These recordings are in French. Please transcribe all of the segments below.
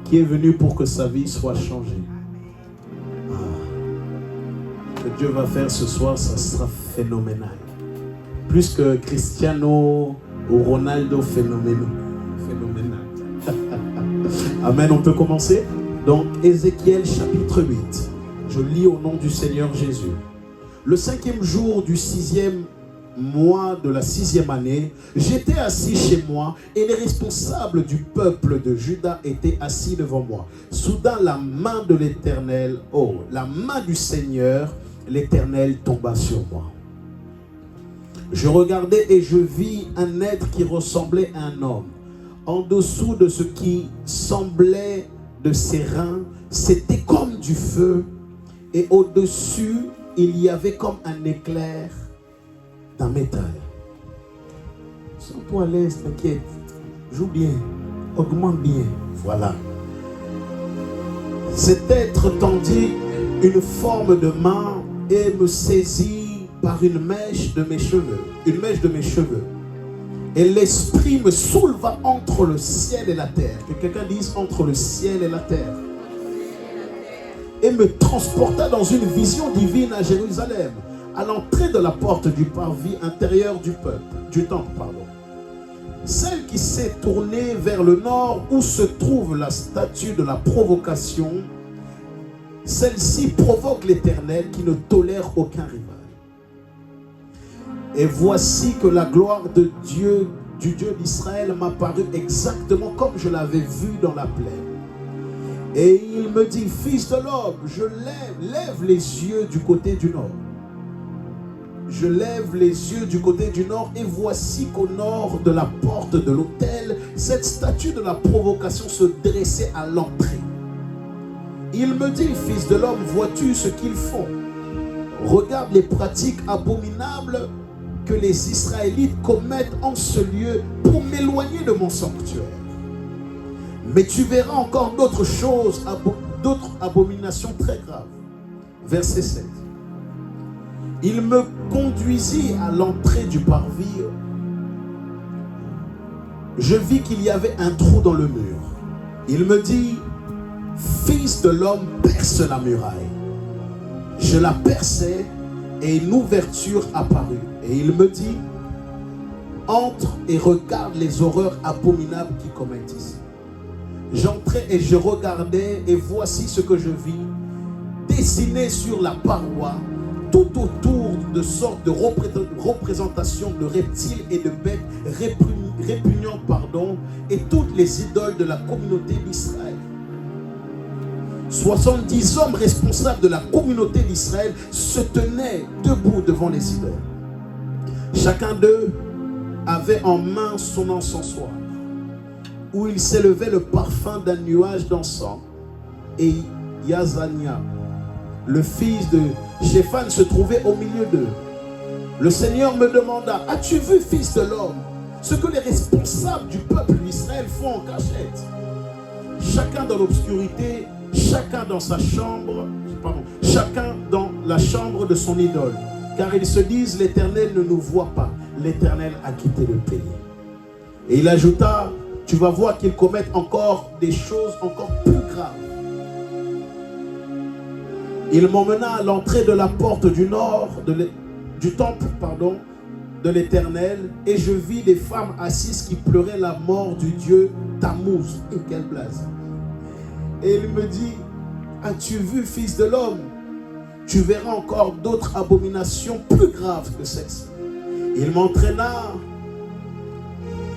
qui est venu pour que sa vie soit changée. Ce que Dieu va faire ce soir, ça sera phénoménal. Plus que Cristiano ou Ronaldo phénoménal. Amen, on peut commencer. Donc, Ézéchiel chapitre 8. Je lis au nom du Seigneur Jésus. Le 5e jour du 6e mois de la 6e année, j'étais assis chez moi et les responsables du peuple de Juda étaient assis devant moi. Soudain, la main de l'Éternel, la main du Seigneur, l'Éternel tomba sur moi. Je regardais et je vis un être qui ressemblait à un homme. En dessous de ce qui semblait de ses reins, c'était comme du feu. Et au-dessus, il y avait comme un éclair d'un métal. Sens-toi à l'aise, t'inquiète. Joue bien, augmente bien. Voilà. Cet être tendit une forme de main et me saisit par une mèche de mes cheveux. Une mèche de mes cheveux. Et l'esprit me souleva entre le ciel et la terre. Que quelqu'un dise entre le ciel et la terre. Et me transporta dans une vision divine à Jérusalem, à l'entrée de la porte du parvis intérieur du temple. Celle qui s'est tournée vers le nord où se trouve la statue de la provocation, celle-ci provoque l'Éternel qui ne tolère aucun rival. Et voici que la gloire de Dieu, du Dieu d'Israël, m'apparut exactement comme je l'avais vu dans la plaine. Et il me dit, fils de l'homme, je lève les yeux du côté du nord. Je lève les yeux du côté du nord et voici qu'au nord de la porte de l'autel, cette statue de la provocation se dressait à l'entrée. Il me dit, fils de l'homme, vois-tu ce qu'ils font? Regarde les pratiques abominables que les Israélites commettent en ce lieu pour m'éloigner de mon sanctuaire. Mais tu verras encore d'autres choses, d'autres abominations très graves. Verset 7. Il me conduisit à l'entrée du parvis. Je vis qu'il y avait un trou dans le mur. Il me dit, fils de l'homme, perce la muraille. Je la perçai et une ouverture apparut. Et il me dit, entre et regarde les horreurs abominables qu'ils commettent ici. J'entrai et je regardais et voici ce que je vis. Dessiné sur la paroi, tout autour de sortes de représentations de reptiles et de bêtes répugnantes, et toutes les idoles de la communauté d'Israël. 70 hommes responsables de la communauté d'Israël se tenaient debout devant les idoles. Chacun d'eux avait en main son encensoir, où il s'élevait le parfum d'un nuage d'encens. Et Yazania, le fils de Shéphan, se trouvait au milieu d'eux. Le Seigneur me demanda, as-tu vu, fils de l'homme, ce que les responsables du peuple d'Israël font en cachette? Chacun dans l'obscurité, chacun dans sa chambre, chacun dans la chambre de son idole. Car ils se disent, l'Éternel ne nous voit pas, l'Éternel a quitté le pays. Et il ajouta, tu vas voir qu'ils commettent encore des choses encore plus graves. Il m'emmena à l'entrée de la porte du nord, du temple, de l'Éternel, et je vis des femmes assises qui pleuraient la mort du dieu Tammuz. Et quelle blase! Et il me dit, as-tu vu, fils de l'homme? Tu verras encore d'autres abominations plus graves que celle-ci. Il m'entraîna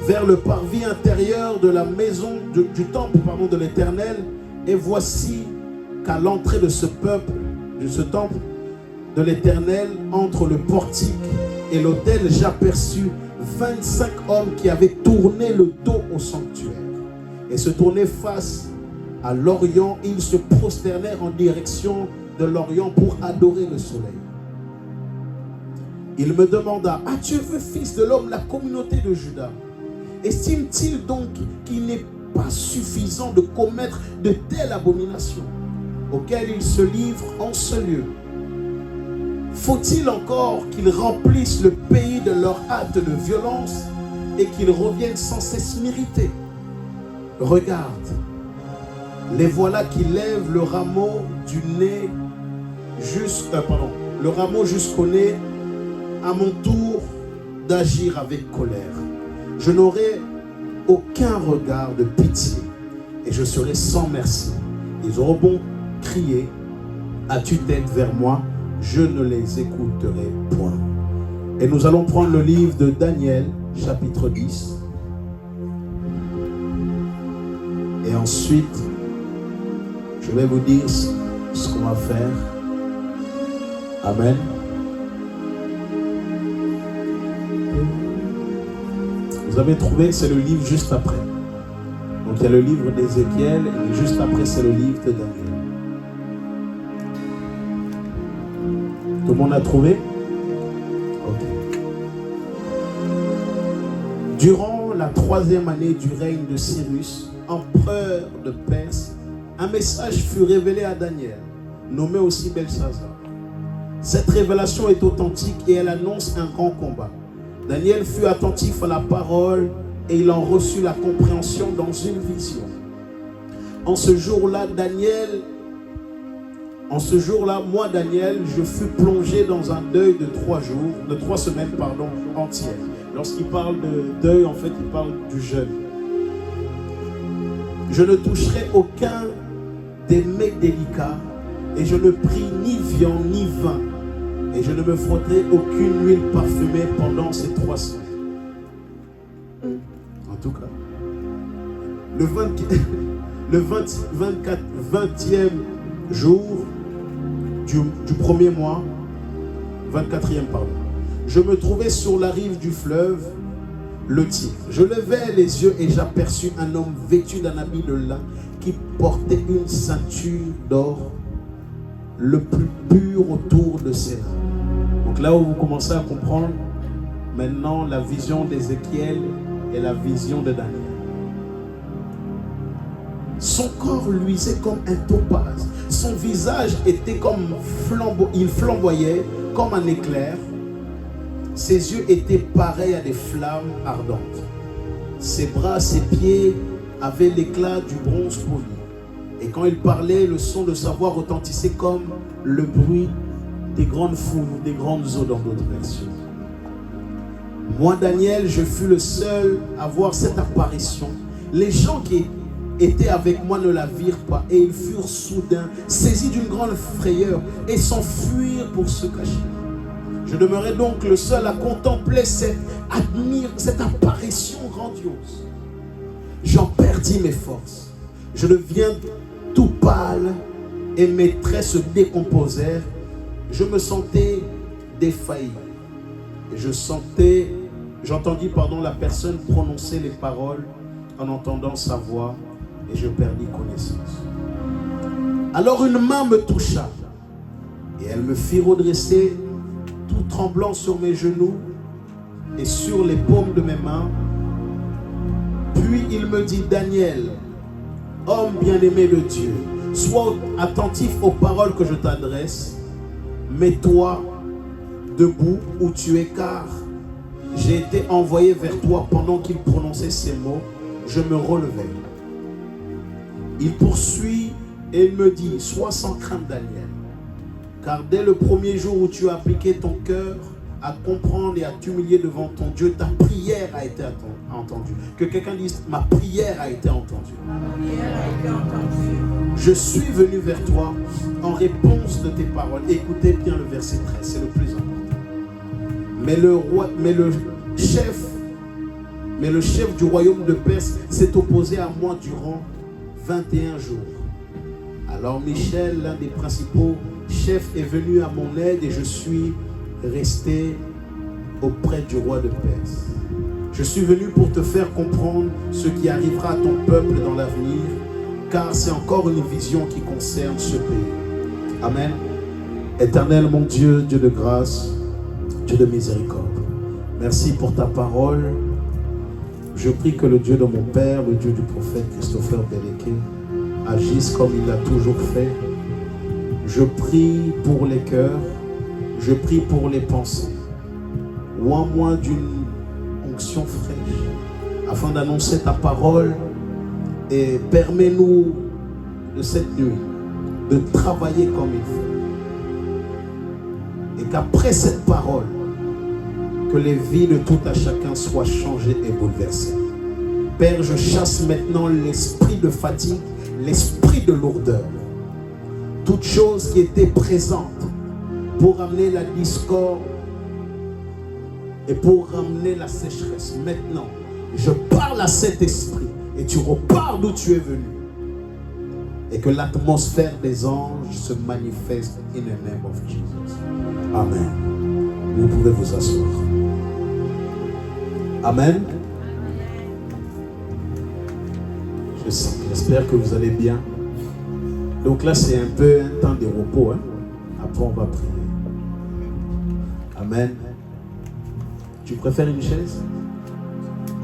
vers le parvis intérieur de la maison du temple de l'Éternel, et voici qu'à l'entrée de ce temple de l'Éternel, entre le portique et l'autel, j'aperçus 25 hommes qui avaient tourné le dos au sanctuaire et se tournaient face à l'Orient. Ils se prosternèrent en direction de l'Orient pour adorer le soleil. Il me demanda, as-tu vu, fils de l'homme, la communauté de Juda? Estime-t-il donc qu'il n'est pas suffisant de commettre de telles abominations auxquelles ils se livrent en ce lieu? Faut-il encore qu'ils remplissent le pays de leurs actes de violence et qu'ils reviennent sans cesse m'irriter? Regarde, Les voilà qui lèvent le rameau du nez le rameau jusqu'au nez. À mon tour d'agir avec colère. Je n'aurai aucun regard de pitié et je serai sans merci. Ils auront bon crier, as-tu tête vers moi? Je ne les écouterai point. Et nous allons prendre le livre de Daniel, chapitre 10. Et ensuite, je vais vous dire ce qu'on va faire. Amen. Vous avez trouvé, c'est le livre juste après. Donc il y a le livre d'Ézéchiel et juste après c'est le livre de Daniel. Tout le monde a trouvé? Ok. Durant la 3e année du règne de Cyrus, empereur de Perse, un message fut révélé à Daniel, nommé aussi Belshazar. Cette révélation est authentique et elle annonce un grand combat. Daniel fut attentif à la parole et il en reçut la compréhension dans une vision. En ce jour-là, moi, Daniel, je fus plongé dans un deuil de 3 semaines entières. Lorsqu'il parle de deuil, en fait, il parle du jeûne. Je ne toucherai aucun des mets délicats et je ne pris ni viande ni vin. Et je ne me frotterai aucune huile parfumée pendant ces 3 semaines. En tout cas, le 20e jour du premier mois, 24e pardon, je me trouvais sur la rive du fleuve, le Tigre. Je levai les yeux et j'aperçus un homme vêtu d'un habit de lin qui portait une ceinture d'or, le plus pur autour de ses reins. Donc là où vous commencez à comprendre maintenant la vision d'Ézéchiel et la vision de Daniel. Son corps luisait comme un topaz. Son visage était comme il flamboyait comme un éclair. Ses yeux étaient pareils à des flammes ardentes. Ses bras, ses pieds avaient l'éclat du bronze poli. Et quand il parlait, le son de sa voix retentissait comme le bruit des grandes foules, des grandes eaux dans d'autres versions. Moi, Daniel, je fus le seul à voir cette apparition. Les gens qui étaient avec moi ne la virent pas et ils furent soudain saisis d'une grande frayeur et s'enfuirent pour se cacher. Je demeurai donc le seul à contempler cette apparition grandiose. J'en perdis mes forces. Je deviens tout pâle et mes traits se décomposèrent. Je me sentais défailli. Et j'entendis la personne prononcer les paroles en entendant sa voix et je perdis connaissance. Alors une main me toucha et elle me fit redresser tout tremblant sur mes genoux et sur les paumes de mes mains. Puis il me dit: Daniel, homme bien-aimé de Dieu, sois attentif aux paroles que je t'adresse. Mets-toi debout où tu es, car j'ai été envoyé vers toi pendant qu'il prononçait ces mots. Je me relevai. Il poursuit et il me dit: sois sans crainte, Daniel, car dès le premier jour où tu as appliqué ton cœur à comprendre et à t'humilier devant ton Dieu, ta prière a été entendue. Que quelqu'un dise: ma prière a été entendue. Ma prière a été entendue. Je suis venu vers toi en réponse de tes paroles. Écoutez bien le verset 13, c'est le plus important. Mais le chef du royaume de Perse s'est opposé à moi durant 21 jours. Alors Michel, l'un des principaux chefs, est venu à mon aide et je suis resté auprès du roi de Perse. Je suis venu pour te faire comprendre ce qui arrivera à ton peuple dans l'avenir, car c'est encore une vision qui concerne ce pays. Amen. Éternel mon Dieu, Dieu de grâce, Dieu de miséricorde, merci pour ta parole. Je prie que le Dieu de mon Père, le Dieu du prophète Christopher Beleke, agisse comme il l'a toujours fait. Je prie pour les cœurs, je prie pour les pensées. Oins-moi d'une onction fraîche, afin d'annoncer ta parole, et permets-nous de cette nuit de travailler comme il faut. Et qu'après cette parole, que les vies de tout à chacun soient changées et bouleversées. Père, je chasse maintenant l'esprit de fatigue, l'esprit de lourdeur. Toute chose qui était présente pour amener la discorde et pour ramener la sécheresse. Maintenant, je parle à cet esprit et tu repars d'où tu es venu. Et que l'atmosphère des anges se manifeste in the name of Jesus. Amen. Vous pouvez vous asseoir. Amen. J'espère que vous allez bien. Donc là, c'est un peu un temps de repos. Après, on va prier. Amen. Tu préfères une chaise?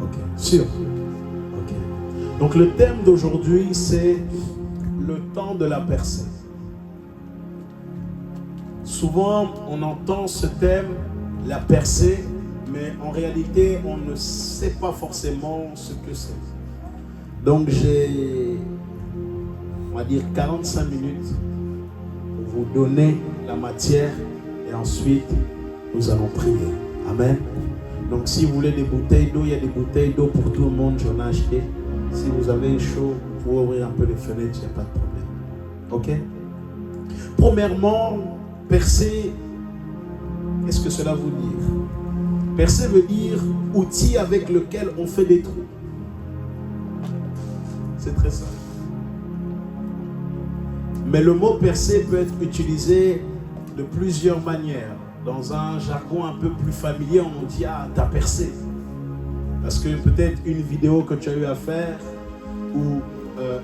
Ok. Sûr? Ok. Donc le thème d'aujourd'hui, c'est le temps de la percée. Souvent, on entend ce thème, la percée, mais en réalité, on ne sait pas forcément ce que c'est. Donc j'ai, on va dire, 45 minutes pour vous donner la matière et ensuite, nous allons prier. Amen. Donc si vous voulez des bouteilles d'eau, il y a des bouteilles d'eau pour tout le monde, j'en ai acheté. Si vous avez chaud, vous pouvez ouvrir un peu les fenêtres, il n'y a pas de problème. Ok? Premièrement, percer, qu'est-ce que cela veut dire? Percer veut dire outil avec lequel on fait des trous. C'est très simple. Mais le mot percer peut être utilisé de plusieurs manières. Dans un jargon un peu plus familier, on dit « Ah, t'as percé ». Parce que peut-être une vidéo que tu as eu à faire ou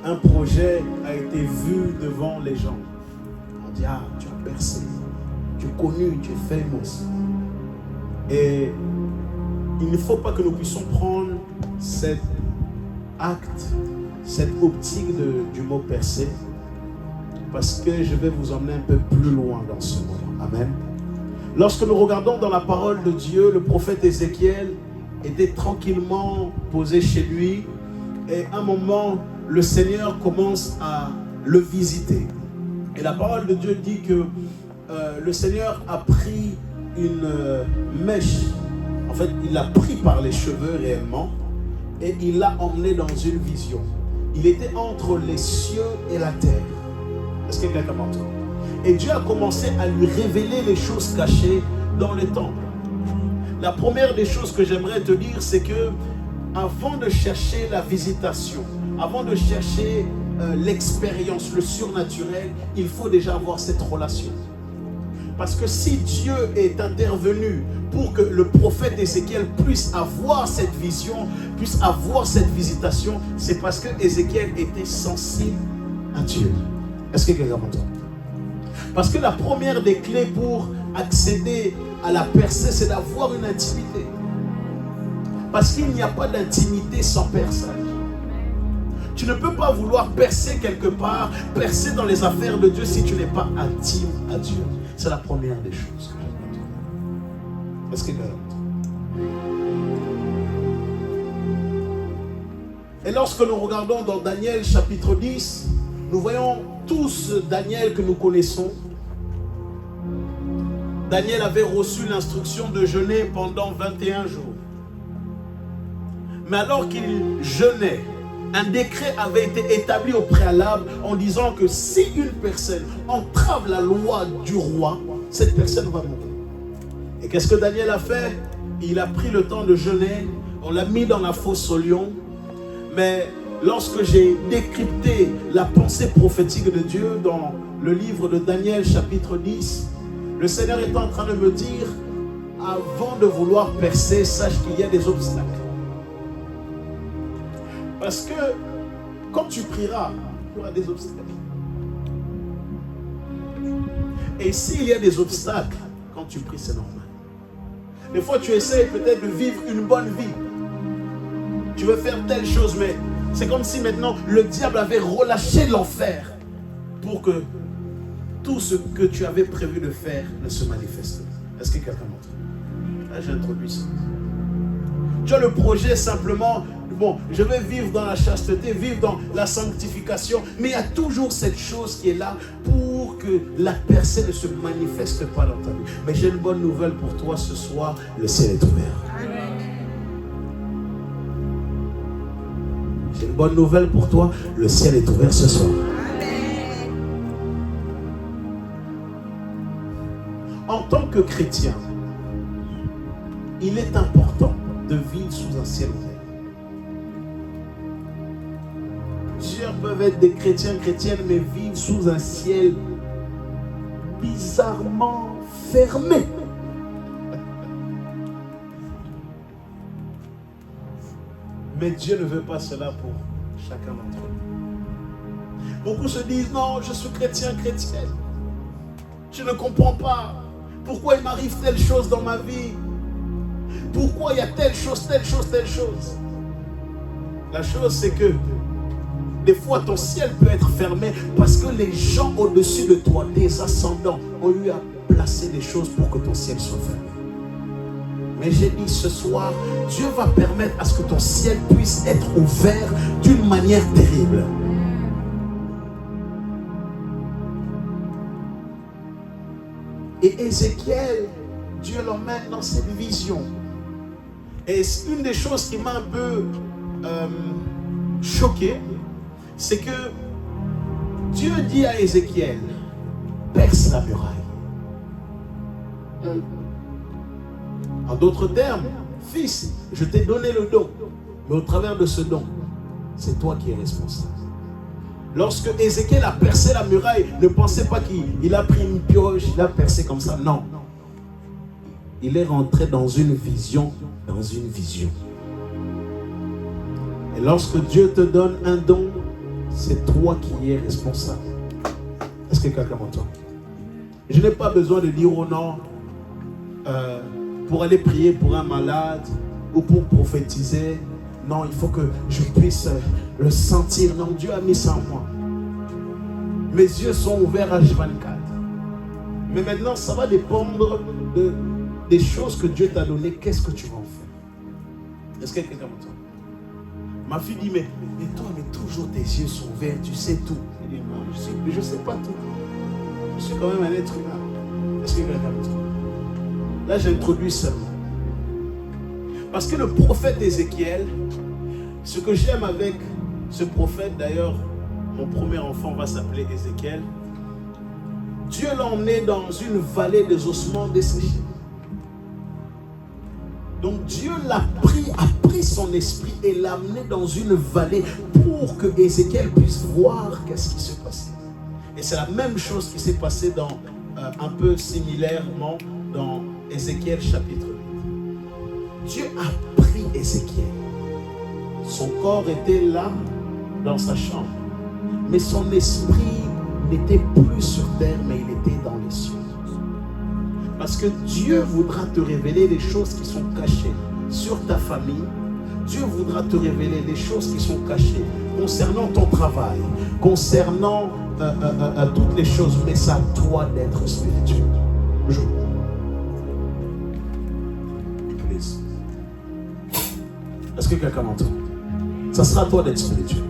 un projet a été vu devant les gens. On dit « Ah, tu as percé, tu es connu, tu es famous ». Et il ne faut pas que nous puissions prendre cet acte, cette optique du mot percer, parce que je vais vous emmener un peu plus loin dans ce moment. Amen. Lorsque nous regardons dans la parole de Dieu, le prophète Ézéchiel était tranquillement posé chez lui et à un moment, le Seigneur commence à le visiter. Et la parole de Dieu dit que le Seigneur a pris une mèche. En fait, il l'a pris par les cheveux réellement et il l'a emmené dans une vision. Il était entre les cieux et la terre. Est-ce que quelqu'un m'entend? Et Dieu a commencé à lui révéler les choses cachées dans le temple. La première des choses que j'aimerais te dire, c'est que avant de chercher la visitation, avant de chercher l'expérience, le surnaturel, il faut déjà avoir cette relation. Parce que si Dieu est intervenu pour que le prophète Ézéchiel puisse avoir cette vision, puisse avoir cette visitation, c'est parce que Ézéchiel était sensible à Dieu. Est-ce que quelqu'un m'entend? Parce que la première des clés pour accéder à la percée, c'est d'avoir une intimité. Parce qu'il n'y a pas d'intimité sans perçage. Tu ne peux pas vouloir percer quelque part, percer dans les affaires de Dieu si tu n'es pas intime à Dieu. C'est la première des choses. Est-ce que Et lorsque nous regardons dans Daniel chapitre 10, nous voyons tous Daniel que nous connaissons. Daniel avait reçu l'instruction de jeûner pendant 21 jours. Mais alors qu'il jeûnait, un décret avait été établi au préalable en disant que si une personne entrave la loi du roi, cette personne va mourir. Et qu'est-ce que Daniel a fait? Il a pris le temps de jeûner, on l'a mis dans la fosse au lion. Mais lorsque j'ai décrypté la pensée prophétique de Dieu dans le livre de Daniel chapitre 10, le Seigneur est en train de me dire, avant de vouloir percer, sache qu'il y a des obstacles. Parce que quand tu prieras, il y aura des obstacles. Et s'il y a des obstacles, quand tu pries, c'est normal. Des fois, tu essaies peut-être de vivre une bonne vie. Tu veux faire telle chose, mais c'est comme si maintenant le diable avait relâché l'enfer pour que tout ce que tu avais prévu de faire ne se manifeste. Est-ce que quelqu'un m'entend? Là, j'introduis ça. Tu as le projet simplement, bon, je vais vivre dans la chasteté, vivre dans la sanctification, mais il y a toujours cette chose qui est là pour que la percée ne se manifeste pas dans ta vie. Mais j'ai une bonne nouvelle pour toi ce soir, le ciel est ouvert. Amen. J'ai une bonne nouvelle pour toi, le ciel est ouvert ce soir. Amen. En tant que chrétien, il est important de vivre sous un ciel ouvert. Plusieurs peuvent être des chrétiens, chrétiennes, mais vivent sous un ciel bizarrement fermé. Mais Dieu ne veut pas cela pour chacun d'entre nous. Beaucoup se disent, non, je suis chrétien, chrétienne. Je ne comprends pas pourquoi il m'arrive telle chose dans ma vie. Pourquoi il y a telle chose, telle chose, telle chose. La chose, c'est que des fois, ton ciel peut être fermé parce que les gens au-dessus de toi, tes ascendants, ont eu à placer des choses pour que ton ciel soit fermé. Mais j'ai dit ce soir, Dieu va permettre à ce que ton ciel puisse être ouvert d'une manière terrible. Et Ézéchiel, Dieu l'emmène dans cette vision. Et une des choses qui m'a un peu choqué, c'est que Dieu dit à Ézéchiel, perce la muraille. En d'autres termes, fils, je t'ai donné le don, mais au travers de ce don, c'est toi qui es responsable. Lorsque Ézéchiel a percé la muraille, ne pensez pas qu'il a pris une pioche, il a percé comme ça, non. Il est rentré dans une vision, Et lorsque Dieu te donne un don, c'est toi qui es responsable. Est-ce que quelqu'un m'entend? Je n'ai pas besoin de dire au nom pour aller prier pour un malade ou pour prophétiser. Non, il faut que je puisse le sentir. Non, Dieu a mis ça en moi. Mes yeux sont ouverts à H24. Mais maintenant, ça va dépendre des choses que Dieu t'a données. Qu'est-ce que tu vas en faire? Est-ce que quelqu'un m'entend? Ma fille dit, mais toi, mais toujours tes yeux sont ouverts, tu sais tout. Je dis, non, je ne sais pas tout. Je suis quand même un être humain. Est-ce que quelqu'un m'entend? Là, j'introduis seulement. Parce que le prophète Ézéchiel, ce que j'aime avec ce prophète, d'ailleurs, mon premier enfant va s'appeler Ézéchiel, Dieu l'a emmené dans une vallée des ossements desséchés. Donc Dieu a pris son esprit et l'a amené dans une vallée pour que Ézéchiel puisse voir qu'est-ce qui se passait. Et c'est la même chose qui s'est passée un peu similairement dans Ézéchiel chapitre 8. Dieu a pris Ézéchiel. Son corps était là, dans sa chambre. Mais son esprit n'était plus sur terre, mais il était dans les cieux. Parce que Dieu voudra te révéler les choses qui sont cachées sur ta famille. Dieu voudra te révéler les choses qui sont cachées concernant ton travail, concernant toutes les choses. Mais c'est à toi d'être spirituel. Est-ce que quelqu'un m'entend? Ça sera à toi d'être spirituel.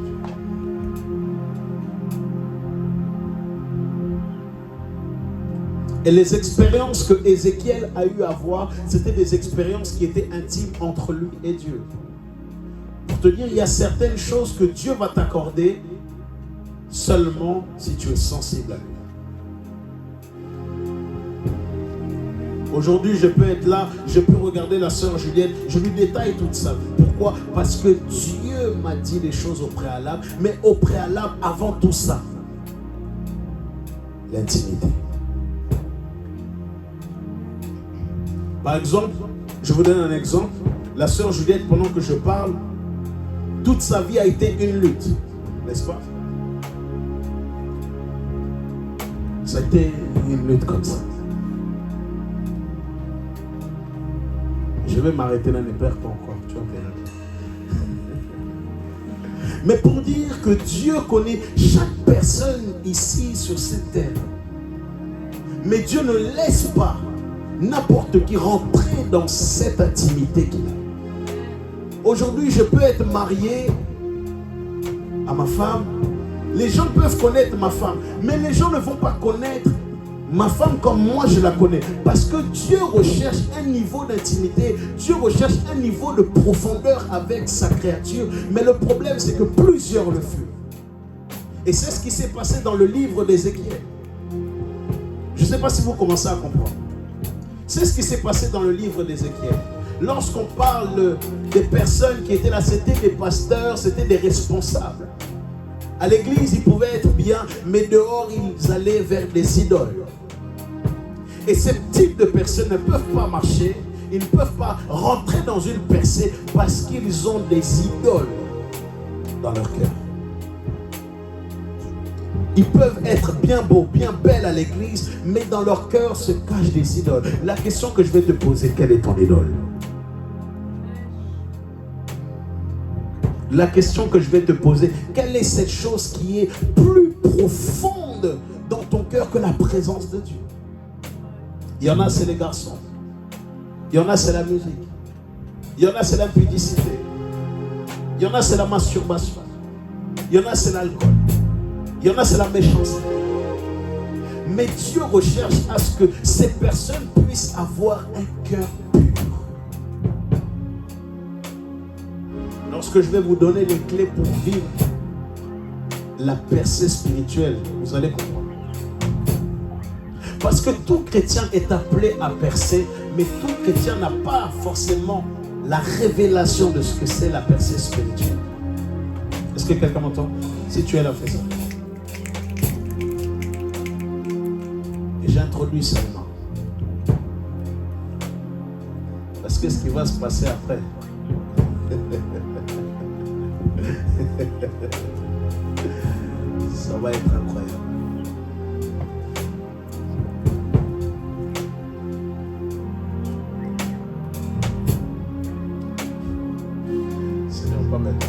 Et les expériences que Ézéchiel a eu à voir, c'était des expériences qui étaient intimes entre lui et Dieu. Pour te dire, il y a certaines choses que Dieu va t'accorder seulement si tu es sensible à lui. Aujourd'hui, je peux être là, je peux regarder la sœur Juliette, je lui détaille toute sa vie. Pourquoi? Parce que Dieu m'a dit les choses au préalable, mais au préalable, avant tout ça, l'intimité. Par exemple, je vous donne un exemple. La sœur Juliette, pendant que je parle, toute sa vie a été une lutte, n'est-ce pas? Ça a été une lutte comme ça. Je vais m'arrêter là, ne perds pas encore. Tu vas Mais pour dire que Dieu connaît chaque personne ici sur cette terre. Mais Dieu ne laisse pas n'importe qui rentrer dans cette intimité qu'il a. Aujourd'hui, je peux être marié à ma femme. Les gens peuvent connaître ma femme, mais les gens ne vont pas connaître ma femme comme moi je la connais. Parce que Dieu recherche un niveau d'intimité, Dieu recherche un niveau de profondeur avec sa créature. Mais le problème, c'est que plusieurs le furent. Et c'est ce qui s'est passé dans le livre d'Ézéchiel. Je ne sais pas si vous commencez à comprendre. C'est ce qui s'est passé dans le livre d'Ézéchiel. Lorsqu'on parle des personnes qui étaient là, c'était des pasteurs, c'était des responsables. À l'église, ils pouvaient être bien, mais dehors, ils allaient vers des idoles. Et ce type de personnes ne peuvent pas marcher, ils ne peuvent pas rentrer dans une percée parce qu'ils ont des idoles dans leur cœur. Ils peuvent être bien beaux, bien belles à l'église, mais dans leur cœur se cachent des idoles. La question que je vais te poser, quelle est ton idole? La question que je vais te poser, quelle est cette chose qui est plus profonde dans ton cœur que la présence de Dieu? Il y en a, c'est les garçons. Il y en a, c'est la musique. Il y en a, c'est l'impudicité. Il y en a, c'est la masturbation. Il y en a, c'est l'alcool. Il y en a, c'est la méchanceté. Mais Dieu recherche à ce que ces personnes puissent avoir un cœur pur. Lorsque je vais vous donner les clés pour vivre la percée spirituelle, vous allez comprendre. Parce que tout chrétien est appelé à percer, mais tout chrétien n'a pas forcément la révélation de ce que c'est la percée spirituelle. Est-ce que quelqu'un m'entend? Si tu es là, fais ça. Et j'introduis seulement. Parce que ce qui va se passer après, ça va être incroyable. Seigneur, pas maintenant.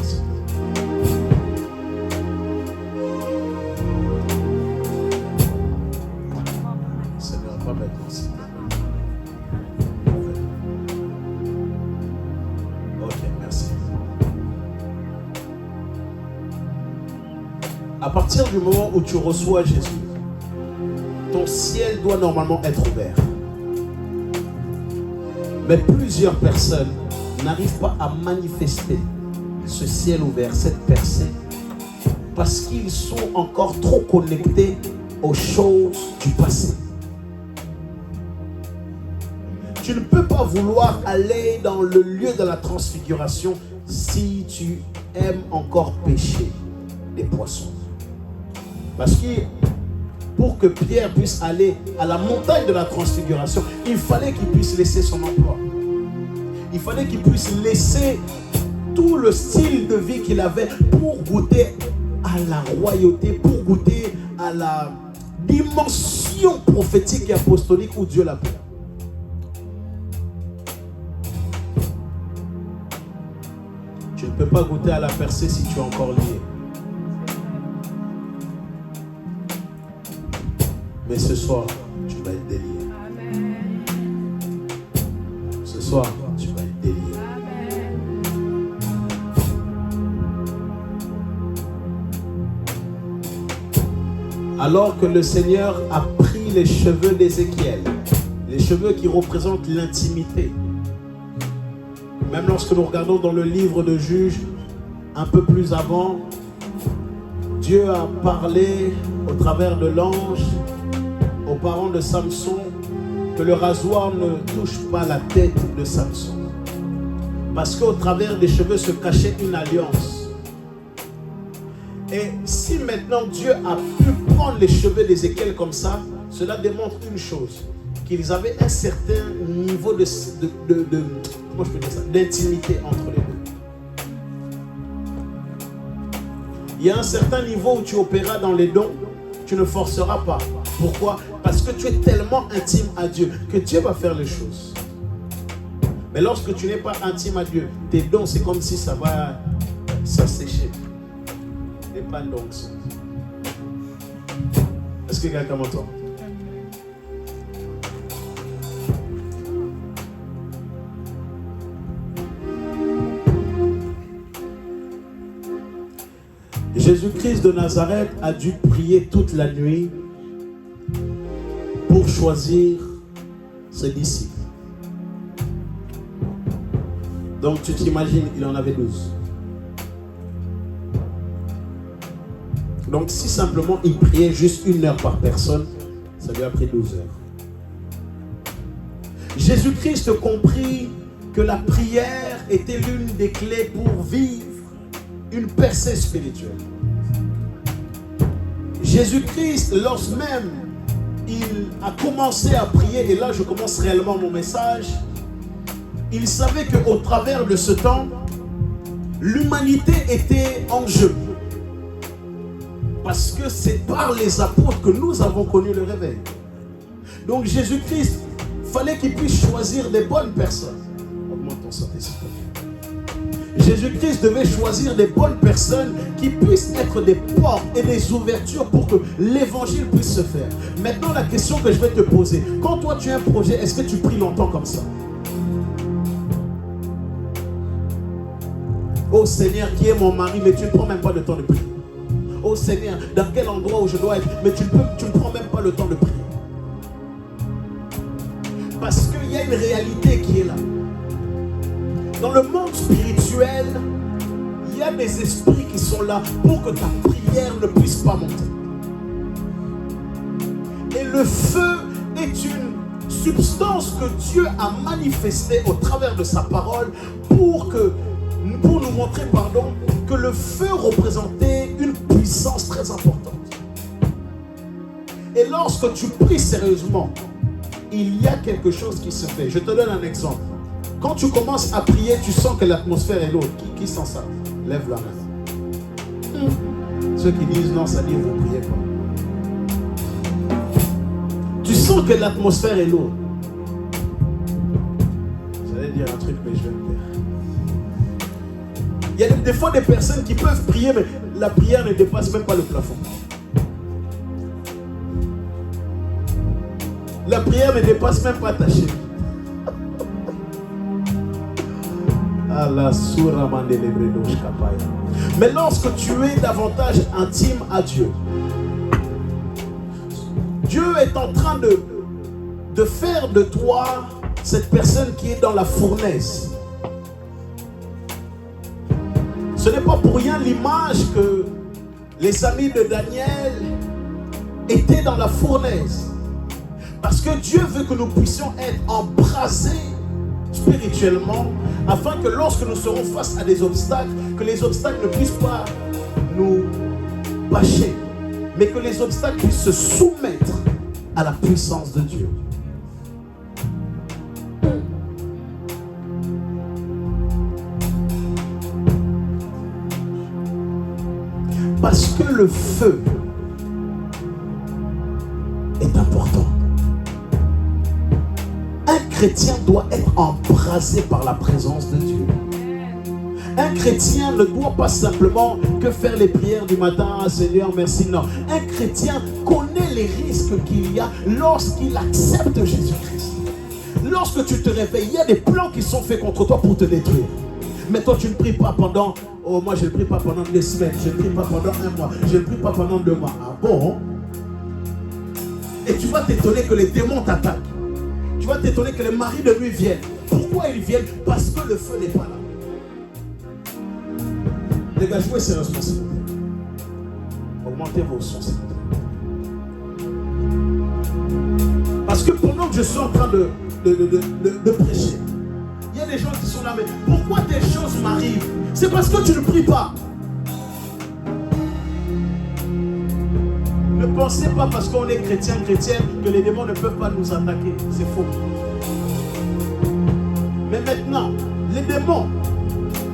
Seigneur, pas maintenant. Ok, merci. À partir du moment où tu reçois Jésus, ton ciel doit normalement être ouvert. Mais plusieurs personnes n'arrivent pas à manifester ce ciel ouvert, cette percée, parce qu'ils sont encore trop connectés aux choses du passé. Tu ne peux pas vouloir aller dans le lieu de la transfiguration si tu aimes encore pêcher des poissons. Parce que pour que Pierre puisse aller à la montagne de la transfiguration, il fallait qu'il puisse laisser son emploi. Il fallait qu'il puisse laisser tout le style de vie qu'il avait pour goûter à la royauté, pour goûter à la dimension prophétique et apostolique où Dieu l'appelle. Tu ne peux pas goûter à la percée si tu es encore lié. Mais ce soir, tu vas être délié. Ce soir, tu vas être délié. Alors que le Seigneur a pris les cheveux d'Ézéchiel, les cheveux qui représentent l'intimité. Même lorsque nous regardons dans le livre de Juges, un peu plus avant, Dieu a parlé au travers de l'ange aux parents de Samson que le rasoir ne touche pas la tête de Samson. Parce qu'au travers des cheveux se cachait une alliance. Et si maintenant Dieu a pu prendre les cheveux d'Ézéchiel comme ça, cela démontre une chose, qu'ils avaient un certain niveau comment je peux dire ça, d'intimité entre les deux. Il y a un certain niveau où tu opéras dans les dons, tu ne forceras pas. Pourquoi? Parce que tu es tellement intime à Dieu que Dieu va faire les choses. Mais lorsque tu n'es pas intime à Dieu, tes dons, c'est comme si ça va s'assécher. Ce n'est pas d'onction. Est-ce que quelqu'un m'entend? Jésus-Christ de Nazareth a dû prier toute la nuit pour choisir ses disciples. Donc tu t'imagines, il en avait 12. Donc si simplement il priait juste 1 heure par personne, ça lui a pris 12 heures. Jésus-Christ comprit que la prière était l'une des clés pour vivre une percée spirituelle. Jésus-Christ, lorsque même il a commencé à prier, et là je commence réellement mon message, il savait qu'au travers de ce temps, l'humanité était en jeu. Parce que c'est par les apôtres que nous avons connu le réveil. Donc Jésus-Christ, fallait qu'il puisse choisir des bonnes personnes. Augmente ton santé, s'il te plaît. Jésus-Christ devait choisir des bonnes personnes qui puissent être des portes et des ouvertures pour que l'évangile puisse se faire. Maintenant, la question que je vais te poser, quand toi tu as un projet, est-ce que tu pries longtemps comme ça? Oh Seigneur, qui est mon mari, mais tu ne prends même pas le temps de prier. Oh Seigneur, dans quel endroit où je dois être, mais tu ne prends même pas le temps de prier. Parce qu'il y a une réalité qui est là. Dans le monde spirituel, il y a des esprits qui sont là pour que ta prière ne puisse pas monter. Et le feu est une substance que Dieu a manifestée au travers de sa parole pour nous montrer, que le feu représentait une puissance très importante. Et lorsque tu pries sérieusement, il y a quelque chose qui se fait. Je te donne un exemple. Quand tu commences à prier, tu sens que l'atmosphère est lourde. Qui sent ça? Lève la main. Ceux qui disent non, ça dit vous ne priez pas. Tu sens que l'atmosphère est lourde. J'allais dire un truc, mais je vais le faire. Il y a des fois des personnes qui peuvent prier, mais la prière ne dépasse même pas le plafond. La prière ne dépasse même pas ta chaîne. Mais lorsque tu es davantage intime à Dieu, Dieu est en train de faire de toi cette personne qui est dans la fournaise. Ce n'est pas pour rien l'image que les amis de Daniel étaient dans la fournaise. Parce que Dieu veut que nous puissions être embrasés spirituellement, afin que lorsque nous serons face à des obstacles, que les obstacles ne puissent pas nous bâcher, mais que les obstacles puissent se soumettre à la puissance de Dieu. Parce que le feu est important. Un chrétien doit être embrasé par la présence de Dieu. Un chrétien ne doit pas simplement que faire les prières du matin, Seigneur, merci, non. Un chrétien connaît les risques qu'il y a lorsqu'il accepte Jésus-Christ. Lorsque tu te réveilles, il y a des plans qui sont faits contre toi pour te détruire. Mais toi, tu ne pries pas pendant, oh moi je ne prie pas pendant des semaines, je ne prie pas pendant un mois, je ne prie pas pendant 2 mois. Ah bon? Et tu vas t'étonner que les démons t'attaquent. Tu vas t'étonner que les maris de nuit viennent. Pourquoi ils viennent? Parce que le feu n'est pas là. Les gars, jouez sérieusement, s'il vous plaît. Augmentez vos sons, s'il vous plaît. Parce que pendant que je suis en train de prêcher, il y a des gens qui sont là, mais pourquoi des choses m'arrivent? C'est parce que tu ne pries pas. Ne pensez pas parce qu'on est chrétien, chrétienne, que les démons ne peuvent pas nous attaquer. C'est faux. Mais maintenant, les démons,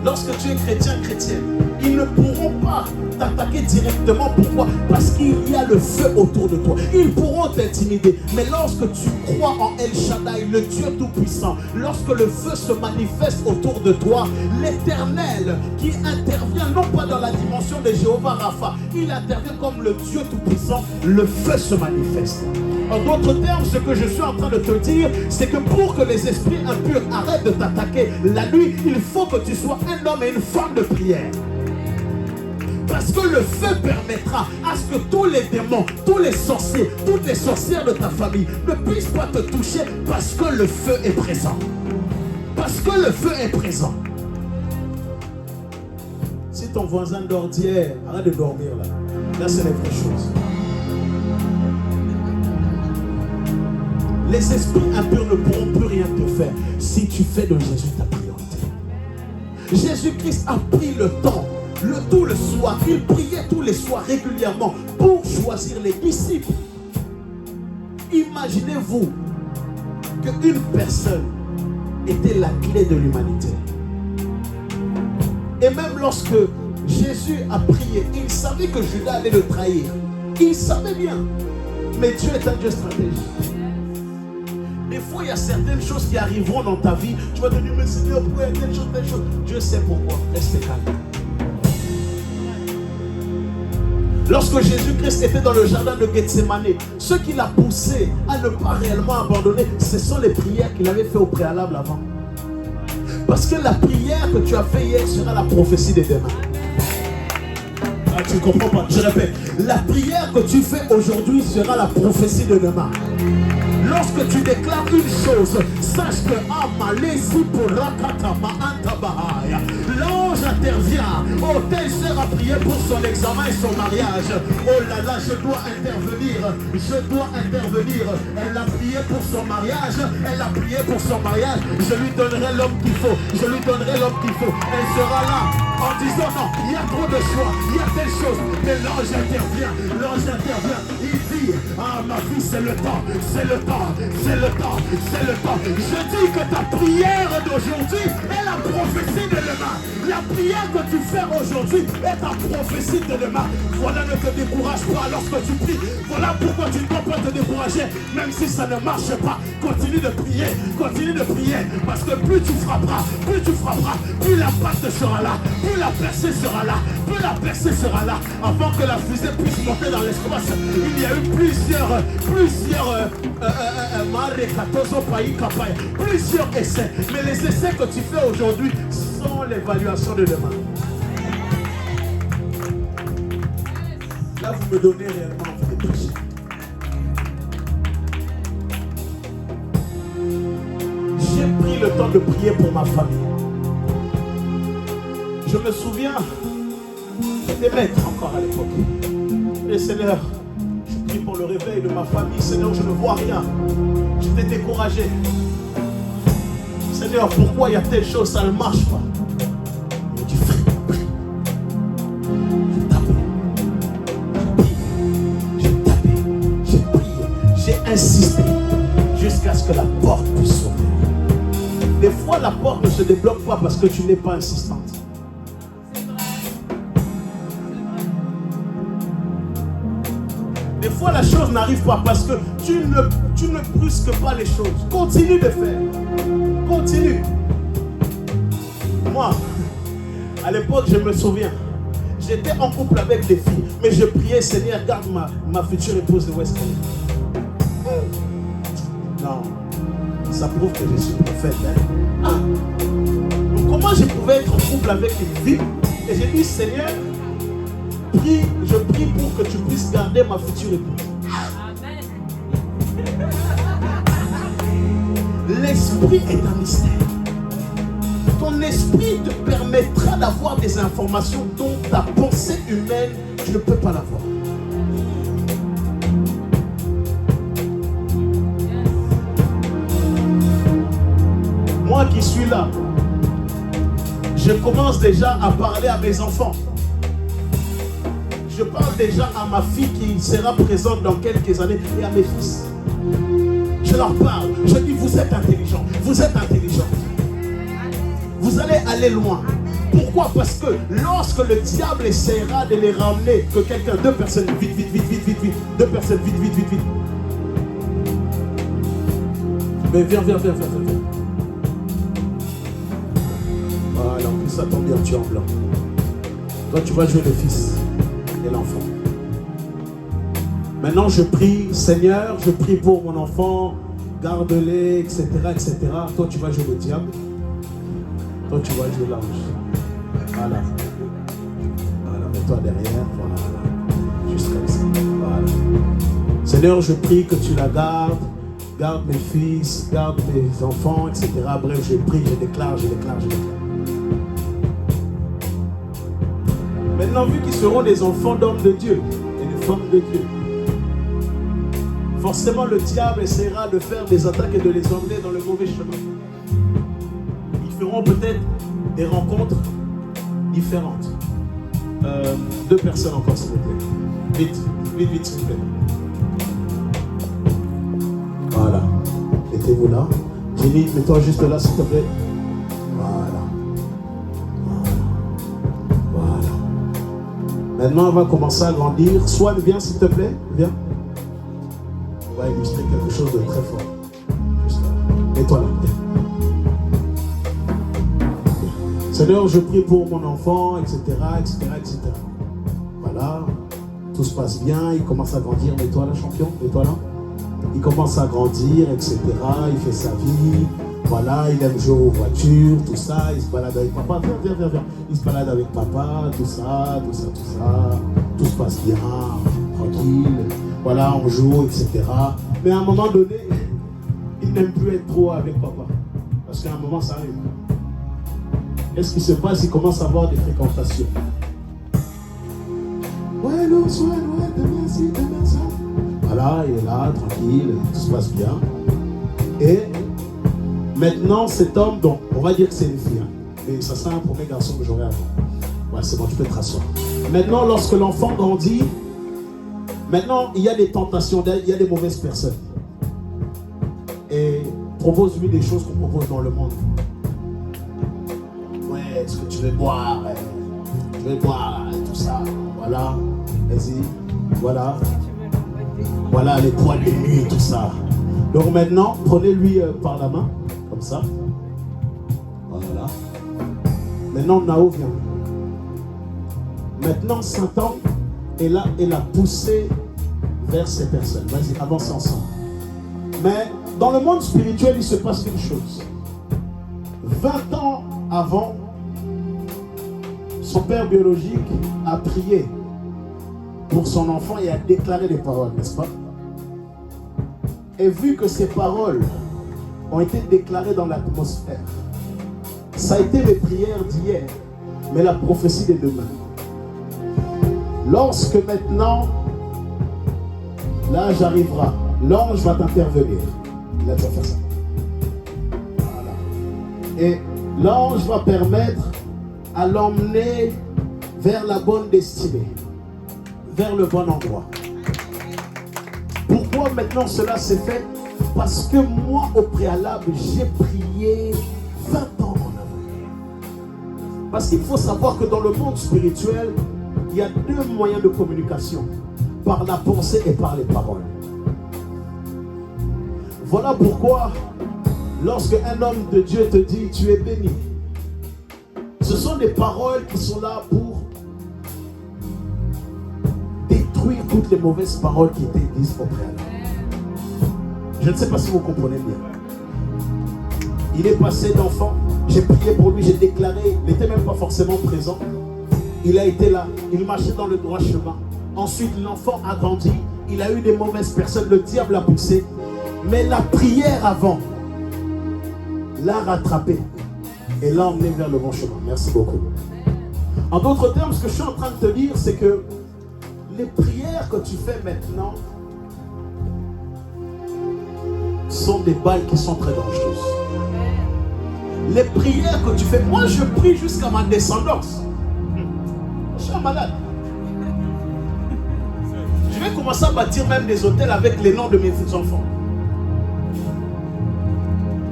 lorsque tu es chrétien, chrétienne, ils ne pourront pas t'attaquer directement. Pourquoi? Parce qu'il y a le feu autour de toi. Ils pourront t'intimider. Mais lorsque tu crois en El Shaddai, le Dieu Tout-Puissant, lorsque le feu se manifeste autour de toi, l'Éternel qui intervient non pas dans la dimension de Jéhovah Rapha, il intervient comme le Dieu Tout-Puissant, le feu se manifeste. En d'autres termes, ce que je suis en train de te dire, c'est que pour que les esprits impurs arrêtent de t'attaquer la nuit, il faut que tu sois un homme et une femme de prière. Parce que le feu permettra à ce que tous les démons, tous les sorciers, toutes les sorcières de ta famille ne puissent pas te toucher parce que le feu est présent. Parce que le feu est présent. Si ton voisin dort d'hier, arrête de dormir là. Là, c'est les vraies choses. Les esprits impurs ne pourront plus rien te faire si tu fais de Jésus ta priorité. Jésus-Christ a pris le temps, tout le soir. Il priait tous les soirs régulièrement pour choisir les disciples. Imaginez-vous qu'une personne était la clé de l'humanité. Et même lorsque Jésus a prié, il savait que Judas allait le trahir. Il savait bien. Mais Dieu est un Dieu stratégique. Des fois, il y a certaines choses qui arriveront dans ta vie. Tu vas te dire, mais Seigneur, pourquoi il y a telle chose, telle chose. Dieu sait pourquoi. Reste calme. Lorsque Jésus-Christ était dans le jardin de Gethsemane, ce qui l'a poussé à ne pas réellement abandonner, ce sont les prières qu'il avait fait au préalable avant. Parce que la prière que tu as fait hier sera la prophétie de demain. Ah, tu ne comprends pas, je répète. La prière que tu fais aujourd'hui sera la prophétie de demain. Lorsque tu déclares une chose, sache que l'ange intervient. Oh, telle sœur a prié pour son examen et son mariage. Oh là là, je dois intervenir. Je dois intervenir. Elle a prié pour son mariage. Elle a prié pour son mariage. Je lui donnerai l'homme qu'il faut. Je lui donnerai l'homme qu'il faut. Elle sera là en disant non, il y a trop de choix. Il y a telle chose. Mais l'ange intervient. L'ange intervient. Il dit, ah ma fille, c'est le temps. C'est le temps. C'est le temps, c'est le temps. Je dis que ta prière d'aujourd'hui est la prophétie de demain. La prière que tu fais aujourd'hui est ta prophétie de demain. Voilà, ne te décourage pas lorsque tu pries. Voilà pourquoi tu ne dois pas te décourager. Même si ça ne marche pas, continue de prier. Continue de prier. Parce que plus tu frapperas, plus l'impact sera là, plus la percée sera là, plus la percée sera là. Avant que la fusée puisse monter dans l'espace, il y a eu plusieurs essais. Mais les essais que tu fais aujourd'hui sont l'évaluation de demain. Là, vous me donnez réellement envie de prêcher. J'ai pris le temps de prier pour ma famille. Je me souviens, j'étais maître encore à l'époque. Et Seigneur, je prie pour le réveil de ma famille. Seigneur, je ne vois rien. J'étais découragé. Seigneur, pourquoi il y a telle chose, ça ne marche pas? Il me dit, frère, prie. Je tapais. J'ai tapé. J'ai prié. J'ai insisté. Jusqu'à ce que la porte puisse s'ouvrir. Des fois, la porte ne se débloque pas parce que tu n'es pas insistante. Des fois, la chose n'arrive pas parce que tu ne brusques pas les choses. Continue de faire. Continue. Moi, à l'époque, je me souviens, j'étais en couple avec des filles, mais je priais, Seigneur, garde ma future épouse de West Coast. Non, ça prouve que je suis prophète. Hein? Ah. Donc, comment je pouvais être en couple avec une fille? Et j'ai dit, Seigneur, je prie pour que tu puisses garder ma future épouse. Amen. L'esprit est un mystère. Ton esprit te permettra d'avoir des informations dont ta pensée humaine, tu ne peux pas l'avoir. Moi qui suis là, je commence déjà à parler à mes enfants. Je parle déjà à ma fille qui sera présente dans quelques années et à mes fils. Je leur parle. Je dis, vous êtes intelligents. Vous êtes intelligents. Vous allez aller loin. Pourquoi? Parce que lorsque le diable essaiera de les ramener, que quelqu'un, deux personnes, vite, deux personnes, vite. Mais viens. Voilà, en plus ça tombe bien, tu es en blanc. Toi, tu vas jouer le fils et l'enfant. Maintenant, je prie, Seigneur, je prie pour mon enfant, garde-les, etc. Toi, tu vas jouer le diable. Toi, tu vas jouer l'ange. Voilà, mets-toi derrière. Voilà. Juste comme ça. Voilà. Seigneur, je prie que tu la gardes. Garde mes fils, garde mes enfants, etc. Bref, je prie, je déclare. Maintenant, vu qu'ils seront des enfants d'hommes de Dieu et des femmes de Dieu, forcément le diable essaiera de faire des attaques et de les emmener dans le mauvais chemin. Ils feront peut-être des rencontres différentes. 2 personnes encore, s'il vous plaît. Vite, s'il vous plaît. Voilà. Mettez-vous là. Jenny, mets-toi juste là, s'il te plaît. Voilà. Maintenant, on va commencer à grandir. Swan, viens, s'il te plaît. Viens. On va illustrer quelque chose de très fort. Juste là. Mets-toi là. Seigneur, je prie pour mon enfant, etc. Voilà. Tout se passe bien. Il commence à grandir. Mets-toi là, champion. Mets-toi là. Il commence à grandir, etc. Il fait sa vie. Voilà, il aime jouer aux voitures, tout ça. Il se balade avec papa. Viens. Il se balade avec papa, tout ça. Tout se passe bien, tranquille. Voilà, on joue, etc. Mais à un moment donné, il n'aime plus être trop avec papa. Parce qu'à un moment, ça arrive. Qu'est-ce qui se passe? Il commence à avoir des fréquentations. Ouais, non, demain ça. Voilà, il est là, tranquille, tout se passe bien. Et maintenant, cet homme, donc, on va dire que c'est une fille. Mais ça sera un premier garçon que j'aurai avant. Ouais, c'est bon, tu peux te rasseoir. Maintenant, lorsque l'enfant grandit, maintenant, il y a des tentations, il y a des mauvaises personnes. Et propose-lui des choses qu'on propose dans le monde. Ouais, est-ce que tu veux boire? Je veux boire, tout ça. Voilà, vas-y, voilà. Voilà les poils de nuit, tout ça. Donc maintenant, prenez-lui par la main, comme ça. Voilà. Maintenant, Nao vient. Maintenant, Satan est là et l'a poussé vers ces personnes. Vas-y, avance ensemble. Mais dans le monde spirituel, il se passe une chose. 20 ans avant, son père biologique a prié pour son enfant et a déclaré des paroles, n'est-ce pas? Et vu que ces paroles ont été déclarées dans l'atmosphère, ça a été les prières d'hier, mais la prophétie de demain. Lorsque maintenant l'âge arrivera, l'ange va t'intervenir. Là, tu vas faire ça. Voilà. Et l'ange va permettre à l'emmener vers la bonne destinée, vers le bon endroit. Pourquoi maintenant cela s'est fait? Parce que moi, au préalable, j'ai prié 20 ans en avant. Parce qu'il faut savoir que dans le monde spirituel, il y a 2 moyens de communication, par la pensée et par les paroles. Voilà pourquoi, lorsque un homme de Dieu te dit, tu es béni, ce sont des paroles qui sont là pour détruire toutes les mauvaises paroles qui étaient dites au préalable. Je ne sais pas si vous comprenez bien. Il est passé d'enfant, j'ai prié pour lui, j'ai déclaré, il n'était même pas forcément présent. Il a été là, il marchait dans le droit chemin. Ensuite, l'enfant a grandi, il a eu des mauvaises personnes, le diable l'a poussé. Mais la prière avant l'a rattrapé et l'a emmené vers le bon chemin. Merci beaucoup. En d'autres termes, ce que je suis en train de te dire, c'est que les prières que tu fais maintenant sont des balles qui sont très dangereuses. Les prières que tu fais, moi je prie jusqu'à ma descendance. Je suis un malade. Je vais commencer à bâtir même des hôtels avec les noms de mes enfants.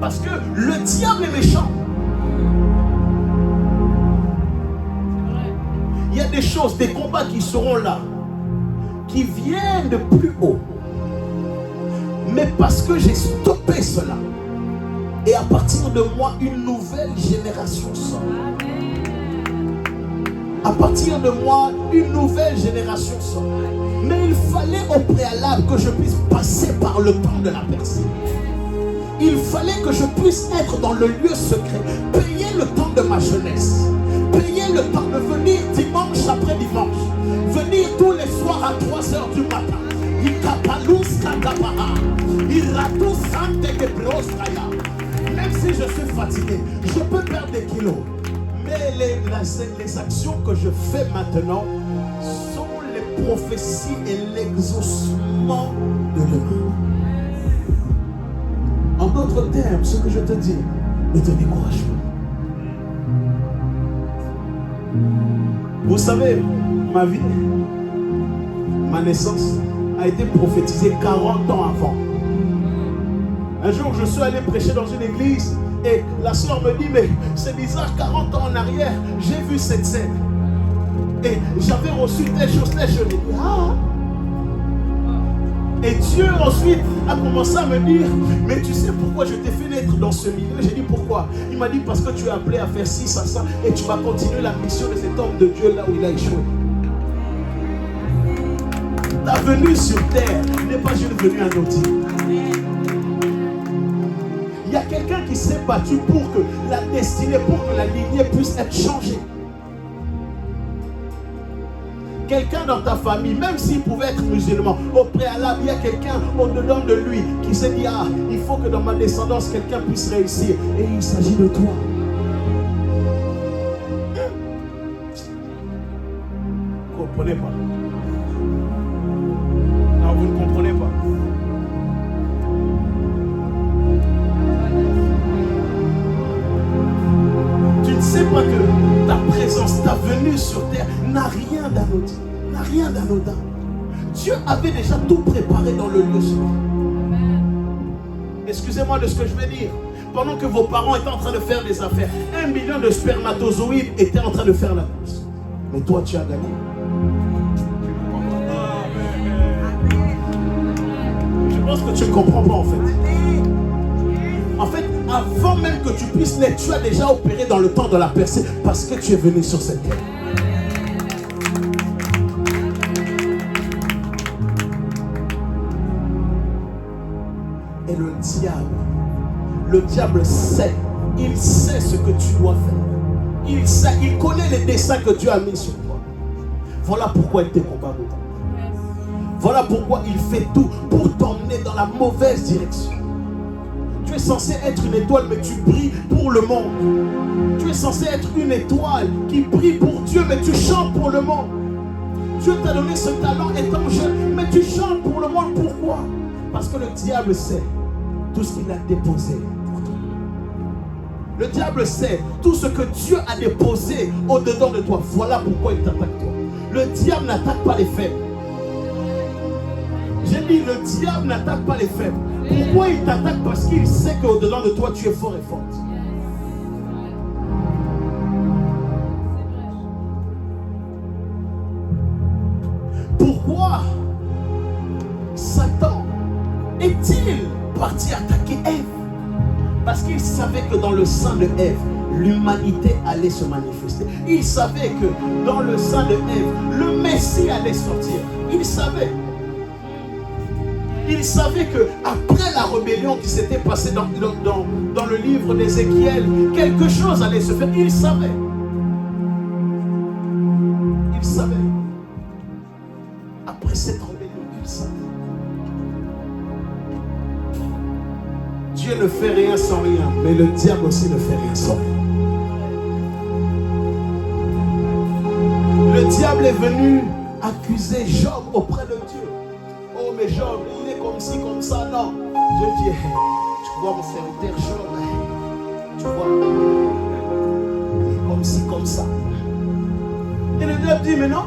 Parce que le diable est méchant. Il y a des choses, des combats qui seront là, qui viennent de plus haut. Mais parce que j'ai stoppé cela, et à partir de moi, une nouvelle génération sort. À partir de moi, une nouvelle génération sort. Mais il fallait au préalable que je puisse passer par le temps de la personne. Il fallait que je puisse être dans le lieu secret, payer le temps de ma jeunesse, payer le temps de venir dimanche après dimanche, venir tous les soirs à 3 heures du matin. Même si je suis fatigué, je peux perdre des kilos. Mais les actions que je fais maintenant sont les prophéties et l'exaucement de demain. En d'autres termes, ce que je te dis, ne te décourage pas. Vous savez, ma vie, ma naissance a été prophétisée 40 ans avant. Un jour, je suis allé prêcher dans une église et la soeur me dit, mais c'est bizarre, 40 ans en arrière, j'ai vu cette scène. Et j'avais reçu telle chose. Je dis, ah. Et Dieu ensuite a commencé à me dire, mais tu sais pourquoi je t'ai fait naître dans ce milieu? J'ai dit, pourquoi? Il m'a dit, parce que tu es appelé à faire ci, ça, et tu vas continuer la mission de cet homme de Dieu là où il a échoué. Ta venue sur terre n'est pas une venue anodine. Il y a quelqu'un qui s'est battu pour que la destinée, pour que la lignée puisse être changée. Quelqu'un dans ta famille, même s'il pouvait être musulman, au préalable, il y a quelqu'un au-dedans de lui qui s'est dit, ah, il faut que dans ma descendance, quelqu'un puisse réussir. Et il s'agit de toi. Vous ne comprenez pas? Non, vous ne comprenez pas. Tu ne sais pas que ta présence, ta venue sur terre n'a rien d'anodin. N'a rien d'anodin. Dieu avait déjà tout préparé dans le lieu secret. Excusez-moi de ce que je vais dire. Pendant que vos parents étaient en train de faire des affaires, 1 million de spermatozoïdes étaient en train de faire la course. Mais toi, tu as gagné. Je pense que tu ne comprends pas en fait. En fait, avant même que tu puisses naître, tu as déjà opéré dans le temps de la percée parce que tu es venu sur cette terre. Et le diable sait, il sait ce que tu dois faire. Il sait, il connaît les desseins que Dieu a mis sur toi. Voilà pourquoi il te combat beaucoup. Voilà pourquoi il fait tout pour t'emmener dans la mauvaise direction. Tu es censé être une étoile, mais tu brilles pour le monde. Tu es censé être une étoile qui brille pour Dieu, mais tu chantes pour le monde. Dieu t'a donné ce talent étant jeune, mais tu chantes pour le monde. Pourquoi? Parce que le diable sait tout ce qu'il a déposé pour toi. Le diable sait tout ce que Dieu a déposé au-dedans de toi. Voilà pourquoi il t'attaque toi. Le diable n'attaque pas les faibles. J'ai dit, le diable n'attaque pas les faibles. Pourquoi il t'attaque? Parce qu'il sait qu'au-dedans de toi, tu es fort et forte. Pourquoi Satan est-il parti attaquer Ève? Parce qu'il savait que dans le sein de Ève, l'humanité allait se manifester. Il savait que dans le sein de Ève, le Messie allait sortir. Il savait. Il savait que après la rébellion qui s'était passée dans le livre d'Ézéchiel, quelque chose allait se faire. Il savait. Il savait. Après cette rébellion, il savait. Dieu ne fait rien sans rien, mais le diable aussi ne fait rien sans rien. Le diable est venu accuser Job auprès de Dieu. Oh mais Job, il est comme ci, comme ça. Non. Dieu dit, hey, tu vois mon serviteur Job, tu vois, il est comme ci, comme ça. Et le diable dit, mais non,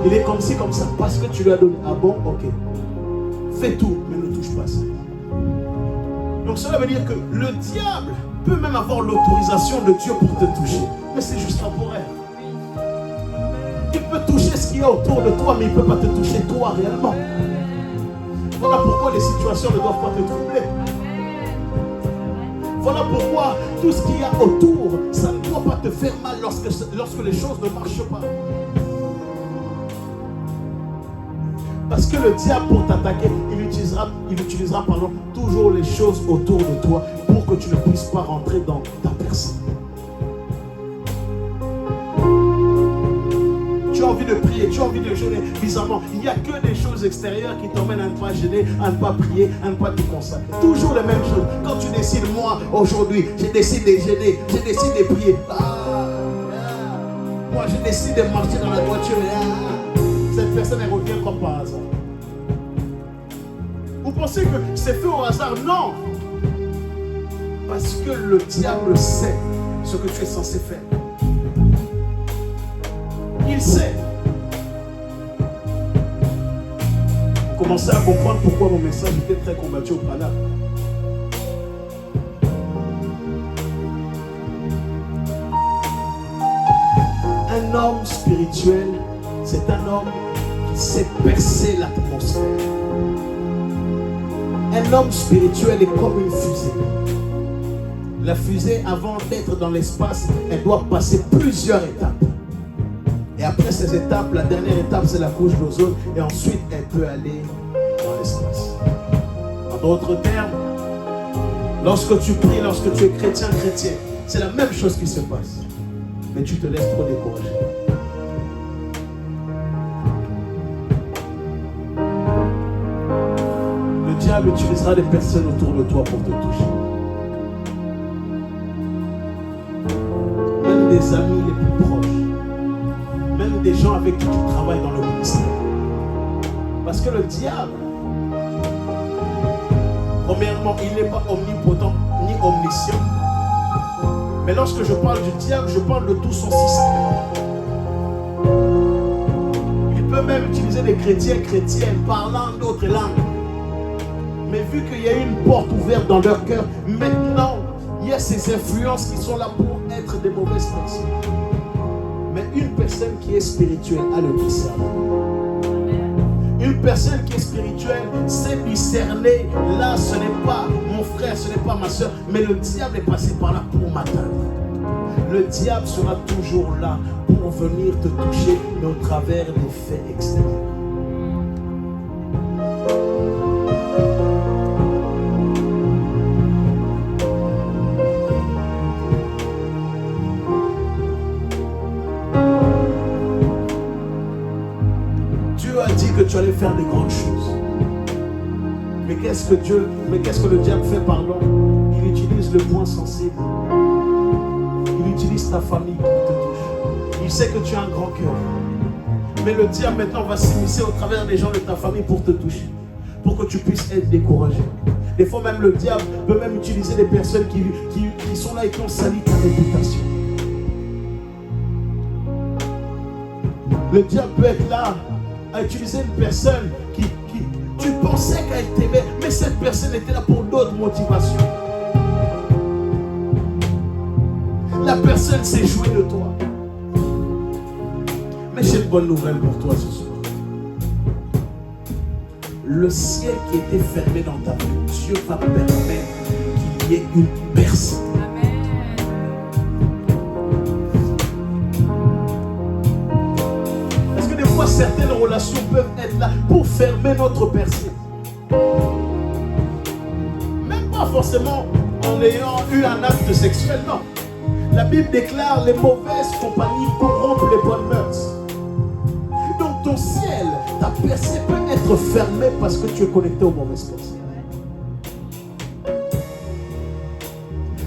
il est comme ci, comme ça, parce que tu lui as donné. Ah bon, ok. Fais tout, mais ne touche pas ça. Donc cela veut dire que le diable peut même avoir l'autorisation de Dieu pour te toucher. Mais c'est juste temporaire. Il peut toucher ce qu'il y a autour de toi, mais il ne peut pas te toucher toi réellement. Voilà pourquoi les situations ne doivent pas te troubler. Voilà pourquoi tout ce qu'il y a autour, ça ne doit pas te faire mal lorsque les choses ne marchent pas. Parce que le diable, pour t'attaquer, il utilise utilisera toujours les choses autour de toi pour que tu ne puisses pas rentrer dans ta personne. Tu as envie de prier, tu as envie de jeûner, bizarrement, il n'y a que des choses extérieures qui t'emmènent à ne pas jeûner, à ne pas prier, à ne pas te consacrer. Toujours les mêmes choses. Quand tu décides, moi, aujourd'hui, je décide de jeûner, je décide de prier. Moi, je décide de marcher dans la voiture et cette personne, elle revient comme par hasard. Vous pensez que c'est fait au hasard? Non. Parce que le diable sait ce que tu es censé faire. Il sait. Vous commencez à comprendre pourquoi mon message était très combattu au Canada. Un homme spirituel, c'est un homme qui sait percer l'atmosphère. Un homme spirituel est comme une fusée. La fusée, avant d'être dans l'espace, elle doit passer plusieurs étapes. Et après ces étapes, la dernière étape, c'est la couche d'ozone. Et ensuite, elle peut aller dans l'espace. En d'autres termes, lorsque tu pries, lorsque tu es chrétien, c'est la même chose qui se passe. Mais tu te laisses trop décourager. Le diable utilisera des personnes autour de toi pour te toucher. Même des amis les plus proches. Même des gens avec qui tu travailles dans le ministère. Parce que le diable, premièrement, il n'est pas omnipotent ni omniscient. Mais lorsque je parle du diable, je parle de tout son système. Il peut même utiliser des chrétiennes parlant d'autres langues. Mais vu qu'il y a une porte ouverte dans leur cœur, maintenant, il y a ces influences qui sont là pour être des mauvaises personnes. Mais une personne qui est spirituelle a le discernement. Une personne qui est spirituelle sait discerner. Là, ce n'est pas mon frère, ce n'est pas ma soeur, mais le diable est passé par là pour m'atteindre. Le diable sera toujours là pour venir te toucher, mais au travers des faits extérieurs. Que tu allais faire des grandes choses. Mais qu'est-ce que le diable fait, pardon? Il utilise le point sensible. Il utilise ta famille qui te touche. Il sait que tu as un grand cœur. Mais le diable maintenant va s'immiscer au travers des gens de ta famille pour te toucher. Pour que tu puisses être découragé. Des fois même le diable peut même utiliser des personnes qui sont là et qui ont sali ta réputation. Le diable peut être là à utiliser une personne qui tu pensais qu'elle t'aimait, mais cette personne était là pour d'autres motivations. La personne s'est jouée de toi. Mais j'ai une bonne nouvelle pour toi ce soir. Le ciel qui était fermé dans ta vie, Dieu va permettre qu'il y ait une personne. Certaines relations peuvent être là pour fermer notre percée. Même pas forcément en ayant eu un acte sexuel, non. La Bible déclare les mauvaises compagnies corrompent les bonnes mœurs. Donc ton ciel, ta percée peut être fermée parce que tu es connecté aux mauvaises personnes.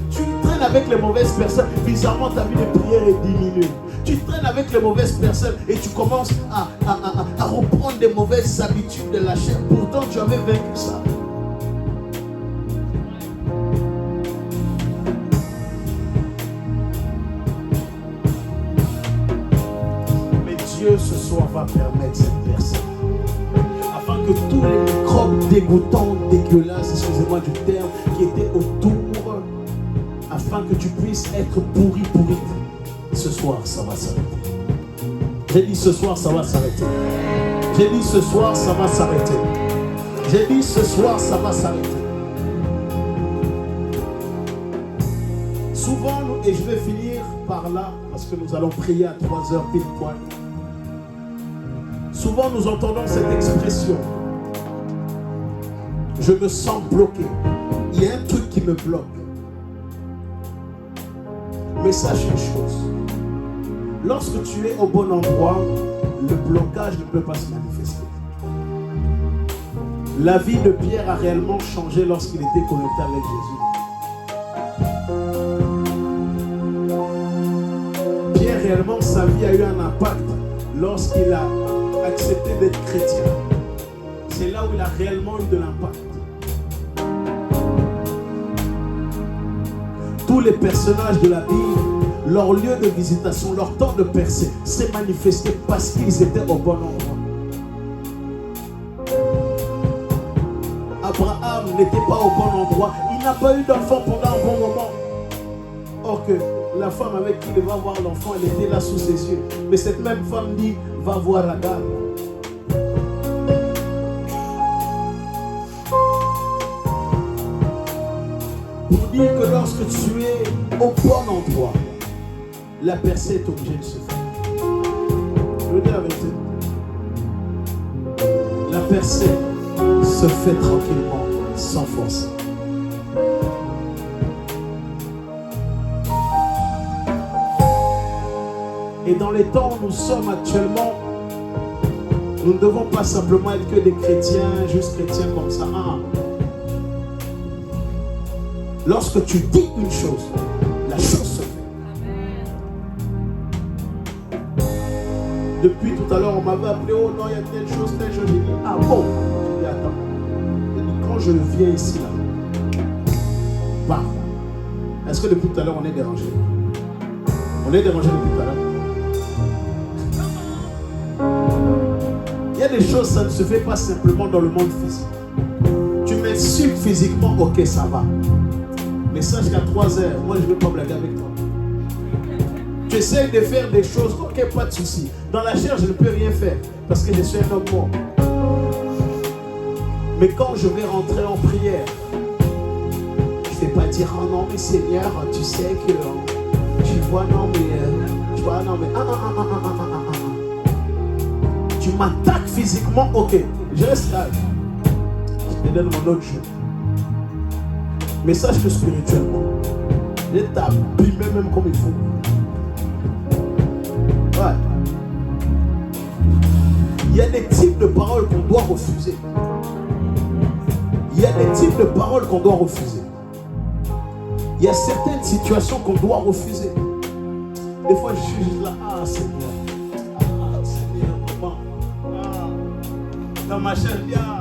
Tu traînes avec les mauvaises personnes, bizarrement ta vie de prière est diminuée. Tu traînes avec les mauvaises personnes et tu commences à reprendre des mauvaises habitudes de la chair. Pourtant, tu avais vaincu ça. Mais Dieu ce soir va permettre cette personne. Afin que tous les microbes dégoûtants, dégueulasses, excusez-moi du terme, qui étaient autour, afin que tu puisses être pourri. Ce soir, ça va s'arrêter. J'ai dit ce soir, ça va s'arrêter. J'ai dit ce soir, ça va s'arrêter. J'ai dit ce soir, ça va s'arrêter. Souvent, et je vais finir par là, parce que nous allons prier à 3h pile poil. Souvent, nous entendons cette expression. Je me sens bloqué. Il y a un truc qui me bloque. Mais sache une chose. Lorsque tu es au bon endroit, le blocage ne peut pas se manifester. La vie de Pierre a réellement changé lorsqu'il était connecté avec Jésus. Pierre, réellement, sa vie a eu un impact lorsqu'il a accepté d'être chrétien. C'est là où il a réellement eu de l'impact. Tous les personnages de la Bible, leur lieu de visitation, leur temps de percée s'est manifesté parce qu'ils étaient au bon endroit. Abraham n'était pas au bon endroit. Il n'a pas eu d'enfant pendant un bon moment. Or que la femme avec qui il va avoir l'enfant, elle était là sous ses yeux. Mais cette même femme dit, va voir Agar. Pour dire que lorsque tu es au bon endroit, la percée est obligée de se faire. Je veux dire la vérité. La percée se fait tranquillement, sans force. Et dans les temps où nous sommes actuellement, nous ne devons pas simplement être que des chrétiens, juste chrétiens comme ça. Lorsque tu dis une chose, la chose se fait. Depuis tout à l'heure, on m'avait appelé, oh non, il y a telle chose. J'ai dit, ah bon? J'ai dit, attends. J'ai dit, quand je viens ici, là, bah, est-ce que depuis tout à l'heure, on est dérangé? On est dérangé depuis tout à l'heure. Il y a des choses, ça ne se fait pas simplement dans le monde physique. Tu m'insultes physiquement, ok, ça va. Mais sache qu'à 3 heures, moi je ne veux pas blaguer avec toi. Tu essaies de faire des choses, ok, pas de souci. Dans la chair, je ne peux rien faire parce que je suis un homme mort. Mais quand je vais rentrer en prière, je ne vais pas dire, oh non, mais Seigneur, tu sais que tu vois, non, mais tu vois, non, mais tu m'attaques physiquement, ok, je reste là. Je te donne mon autre jour. Mais sache que spirituellement, je t'abîme même comme il faut. Ouais. Il y a des types de paroles qu'on doit refuser. Il y a des types de paroles qu'on doit refuser. Il y a certaines situations qu'on doit refuser. Des fois, je suis juste là, ah Seigneur. Ah Seigneur, maman. Ah. Dans ma chair, viens.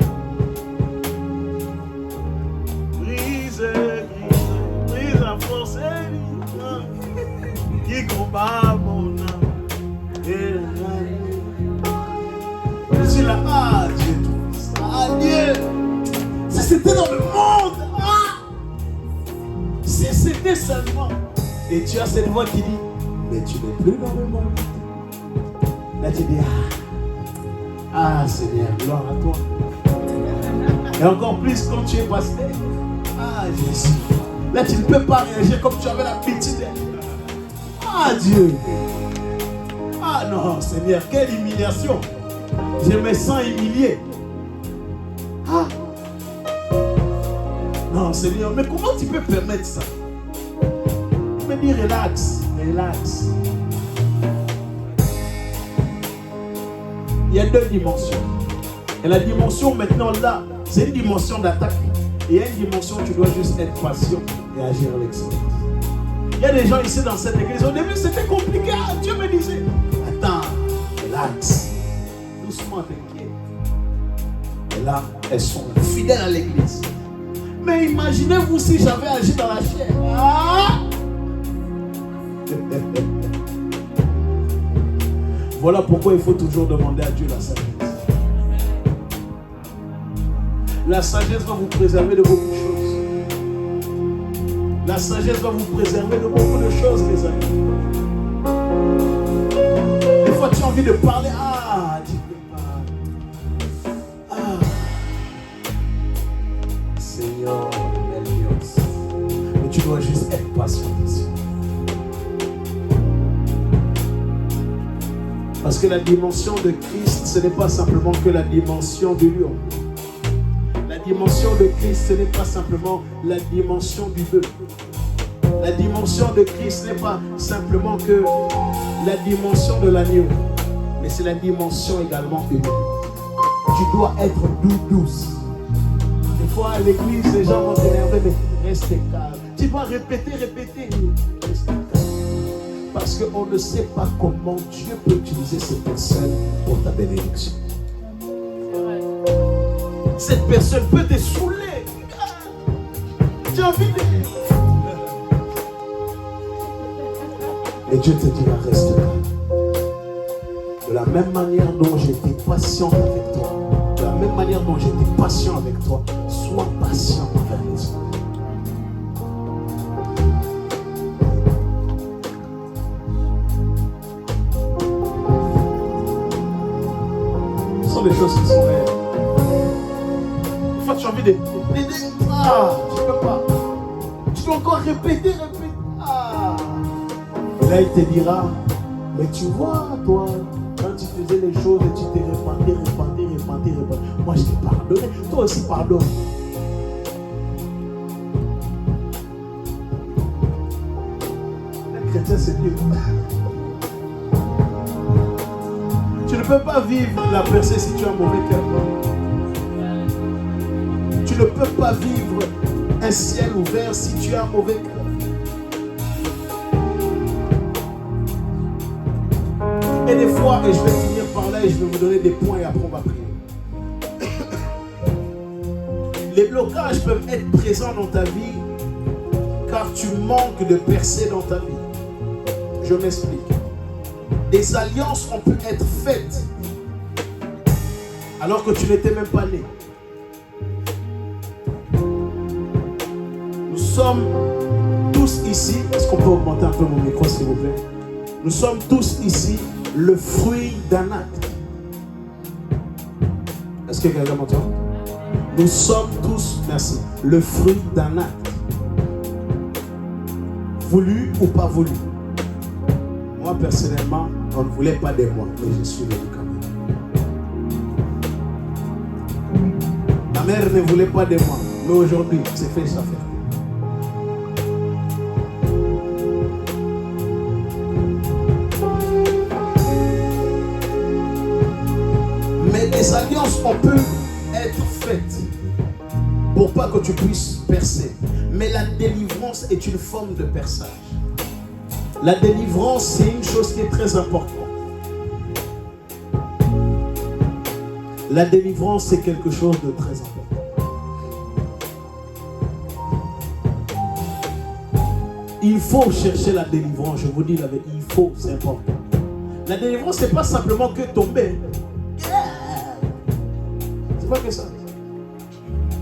Brise à force, qui combat mon âme. Je suis là, ah Dieu, ah Dieu. Si c'était dans le monde, ah, si c'était seulement. Et tu as cette voix qui dit, mais tu n'es plus dans le monde. Là tu dis, ah Seigneur, gloire à toi. Et encore plus quand tu es pasteur. Ah Jésus. Là tu ne peux pas réagir comme tu avais l'habitude. Ah Dieu. Ah non Seigneur, quelle humiliation. Je me sens humilié. Ah. Non Seigneur, mais comment tu peux permettre ça? Tu me dis relax, relax. Il y a 2 dimensions. Et la dimension maintenant là, c'est une dimension d'attaque. Et il y a une dimension où tu dois juste être patient et agir avec ça. Il y a des gens ici dans cette église. Au début c'était compliqué. Ah, Dieu me disait, attends, relax. Doucement, t'inquiète. Et là, elles sont fidèles à l'église. Mais imaginez-vous si j'avais agi dans la chair. Ah! Voilà pourquoi il faut toujours demander à Dieu la sagesse. La sagesse va vous préserver de beaucoup de choses. La sagesse va vous préserver de beaucoup de choses, les amis. Des fois, tu as envie de parler. Ah, tu peux pas. Ah. Seigneur, mais tu dois juste être patient ici. Parce que la dimension de Christ, ce n'est pas simplement que la dimension du lion. La La dimension de Christ, ce n'est pas simplement la dimension du bœuf. La dimension de Christ n'est pas simplement que la dimension de l'agneau, mais c'est la dimension également humaine. Tu dois être douce. Des fois à l'église, les gens vont t'énerver, mais reste calme. Tu vas répéter. Reste calme. Parce qu'on ne sait pas comment Dieu peut utiliser cette personne pour ta bénédiction. Cette personne peut te saouler. Tu as envie de... Et Dieu te dira, reste calme. De la même manière dont j'étais patient avec toi, de la même manière dont j'étais patient avec toi, sois patient envers les autres. Ce sont des choses qui sont réelles. Des fois, tu as envie de... Ah, tu ne peux pas. Tu dois encore répéter. Ah. Et là, il te dira, mais tu vois, toi, quand tu faisais les choses et tu t'es repenté. Moi, je t'ai pardonné. Toi aussi, pardonne. Le chrétien, c'est Dieu. Tu ne peux pas vivre la percée si tu as un mauvais cœur. Tu ne peux pas vivre un ciel ouvert si tu as un mauvais cœur. Et des fois, et je vais finir par là et je vais vous donner des points et après on va prier. Les blocages peuvent être présents dans ta vie car tu manques de percée dans ta vie. Je m'explique. Des alliances ont pu être faites alors que tu n'étais même pas né. Nous sommes tous ici. Est-ce qu'on peut augmenter un peu mon micro s'il vous plaît? Nous sommes tous ici le fruit d'un acte. Est-ce que quelqu'un m'entend? Nous sommes tous, merci, le fruit d'un acte. Voulu ou pas voulu. Moi personnellement, on ne voulait pas de moi, mais je suis venu quand même. Ma mère ne voulait pas de moi, mais aujourd'hui, c'est fait sa affaire. Les alliances ont pu être faites pour pas que tu puisses percer. Mais la délivrance est une forme de perçage. La délivrance, c'est une chose qui est très importante. La délivrance, c'est quelque chose de très important. Il faut chercher la délivrance. Je vous dis la vérité, il faut, c'est important. La délivrance, c'est pas simplement que tomber. C'est pas que ça.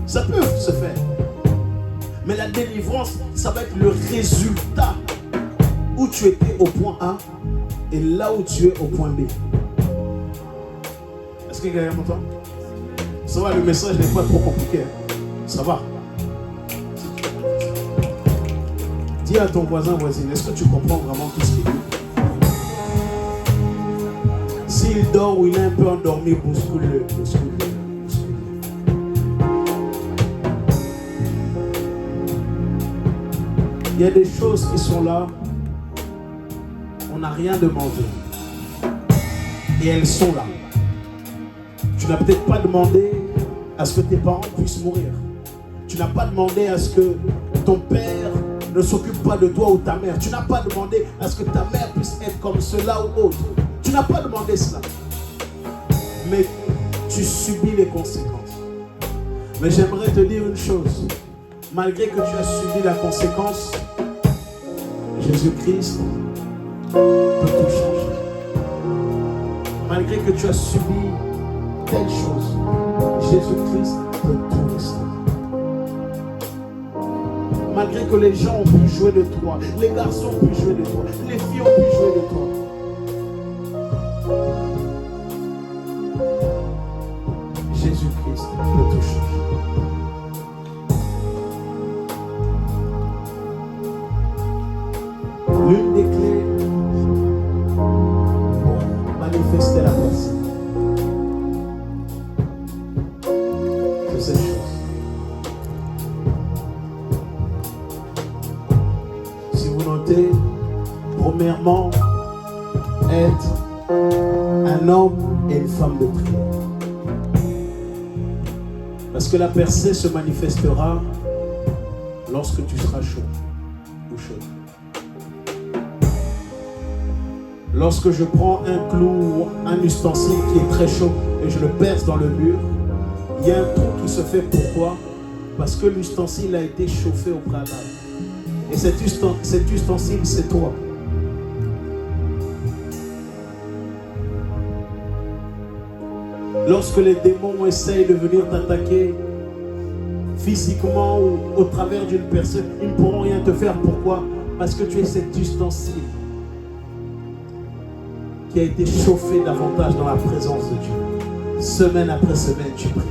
Ça peut se faire. Mais la délivrance, ça va être le résultat où tu étais au point A et là où tu es au point B. Est-ce que quelqu'un m'entend? Ça va, le message n'est pas trop compliqué. Ça va. Dis à ton voisin, voisine, est-ce que tu comprends vraiment tout ce qu'il dit? S'il dort ou il est un peu endormi, bouscule-le. Il y a des choses qui sont là, on n'a rien demandé. Et elles sont là. Tu n'as peut-être pas demandé à ce que tes parents puissent mourir. Tu n'as pas demandé à ce que ton père ne s'occupe pas de toi ou ta mère. Tu n'as pas demandé à ce que ta mère puisse être comme cela ou autre. Tu n'as pas demandé cela. Mais tu subis les conséquences. Mais j'aimerais te dire une chose. Malgré que tu as subi la conséquence, Jésus-Christ peut tout changer. Malgré que tu as subi telle chose, Jésus-Christ peut tout restaurer. Malgré que les gens ont pu jouer de toi, les garçons ont pu jouer de toi, les filles ont pu jouer de toi. Jésus-Christ peut tout changer. L'une des clés pour manifester la personne, c'est cette chose. premièrement être un homme et une femme de prière. Parce que la percée se manifestera lorsque tu seras chaud ou chaude. Lorsque je prends un clou ou un ustensile qui est très chaud et je le perce dans le mur, il y a un trou qui se fait. Pourquoi? Parce que l'ustensile a été chauffé au préalable. Et cet ustensile, c'est toi. Lorsque les démons essayent de venir t'attaquer physiquement ou au travers d'une personne, ils ne pourront rien te faire. Pourquoi? Parce que tu es cet ustensile qui a été chauffé davantage dans la présence de Dieu. Semaine après semaine, tu pries.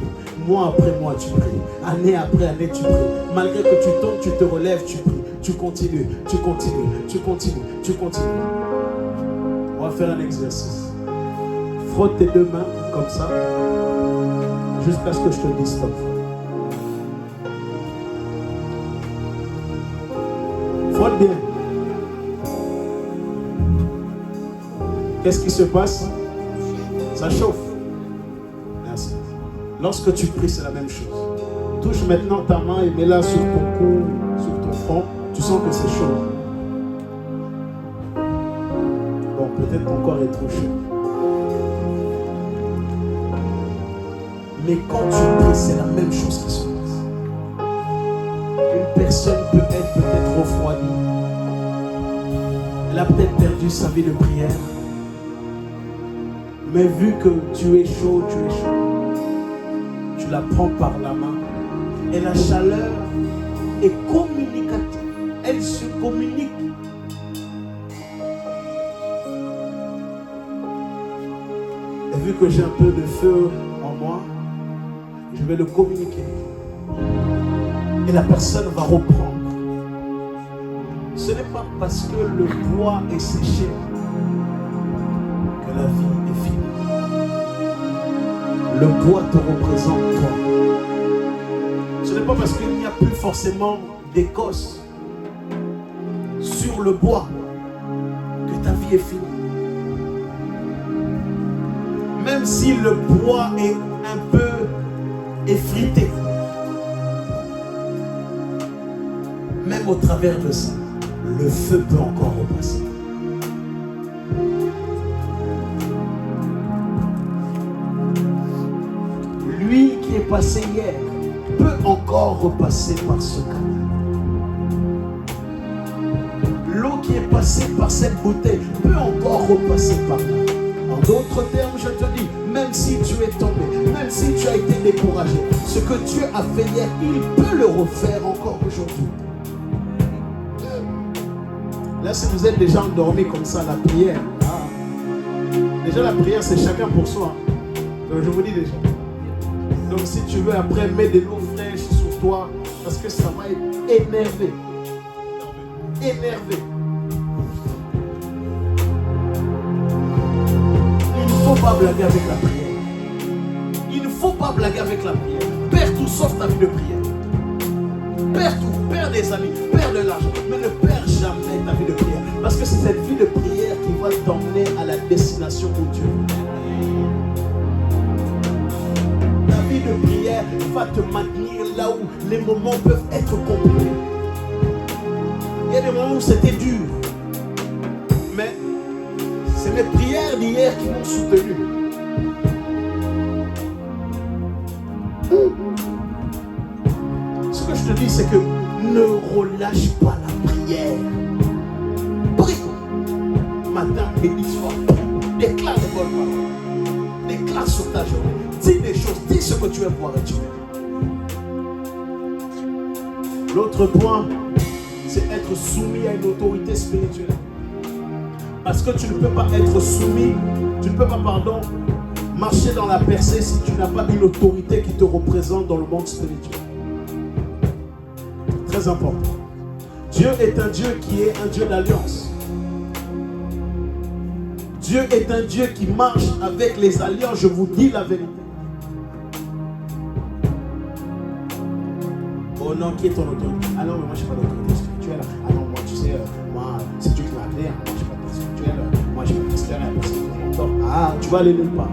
Mois après mois, tu pries. Année après année, tu pries. Malgré que tu tombes, tu te relèves, tu pries. Tu continues, tu continues, tu continues, tu continues. On va faire un exercice. Frotte tes deux mains comme ça, jusqu'à ce que je te dise stop. Frotte bien. Qu'est-ce qui se passe? Ça chauffe. Merci. Lorsque tu pries, c'est la même chose. Touche maintenant ta main et mets-la sur ton cou, sur ton front. Tu sens que c'est chaud. Bon, peut-être ton corps est trop chaud. Mais quand tu pries, c'est la même chose qui se passe. Une personne peut être peut-être refroidie. Elle a peut-être perdu sa vie de prière. Mais vu que tu es chaud, tu la prends par la main. Et la chaleur est communicative. Elle se communique. Et vu que j'ai un peu de feu en moi, je vais le communiquer. Et la personne va reprendre. Ce n'est pas parce que le bois est séché que la vie est finie. Le bois te représente toi. Ce n'est pas parce qu'il n'y a plus forcément d'écosse sur le bois que ta vie est finie. Même si le bois est un peu effrité, même au travers de ça, le feu peut encore repasser. L'huile qui est passée hier peut encore repasser par ce canal. L'eau qui est passée par cette bouteille peut encore repasser par là. En d'autres termes, je te dis, même si tu es tombé, même si tu as été découragé, ce que Dieu a fait hier, il peut le refaire encore aujourd'hui. Là, si vous êtes déjà endormi comme ça, la prière, déjà la prière, c'est chacun pour soi. Donc, je vous dis déjà. Donc, si tu veux, après, mets de l'eau fraîche sur toi, parce que ça va énerver. Énerver. Il ne faut pas blaguer avec la prière. Il ne faut pas blaguer avec la prière. Perds tout sauf ta vie de prière. Perds tout. Perds des amis, perds de l'argent, mais ne perds jamais ta vie de prière. Parce que c'est cette vie de prière qui va t'emmener à la destination où Dieu veut. Ta vie de prière va te maintenir là où les moments peuvent être compliqués. Il y a des moments où c'était dur. Mais c'est mes prières d'hier qui m'ont soutenu. Ce que je te dis, c'est que ne relâche pas la prière. Prie. Matin, midi, soir. Déclare des bonnes paroles. Déclare sur ta journée. Dis des choses. Dis ce que tu veux voir et tu veux. L'autre point, c'est être soumis à une autorité spirituelle. Parce que tu ne peux pas être soumis, tu ne peux pas, marcher dans la percée si tu n'as pas une autorité qui te représente dans le monde spirituel. Très important. Dieu est un Dieu qui est un Dieu d'alliance. Dieu est un Dieu qui marche avec les alliances, je vous dis la vérité. Oh non, qui est ton autorité? Ah non, mais moi je n'ai pas d'autorité spirituelle. Ah non, moi tu sais, moi c'est Dieu qui m'a appelé, moi je n'ai pas Ah, tu vas aller nulle part.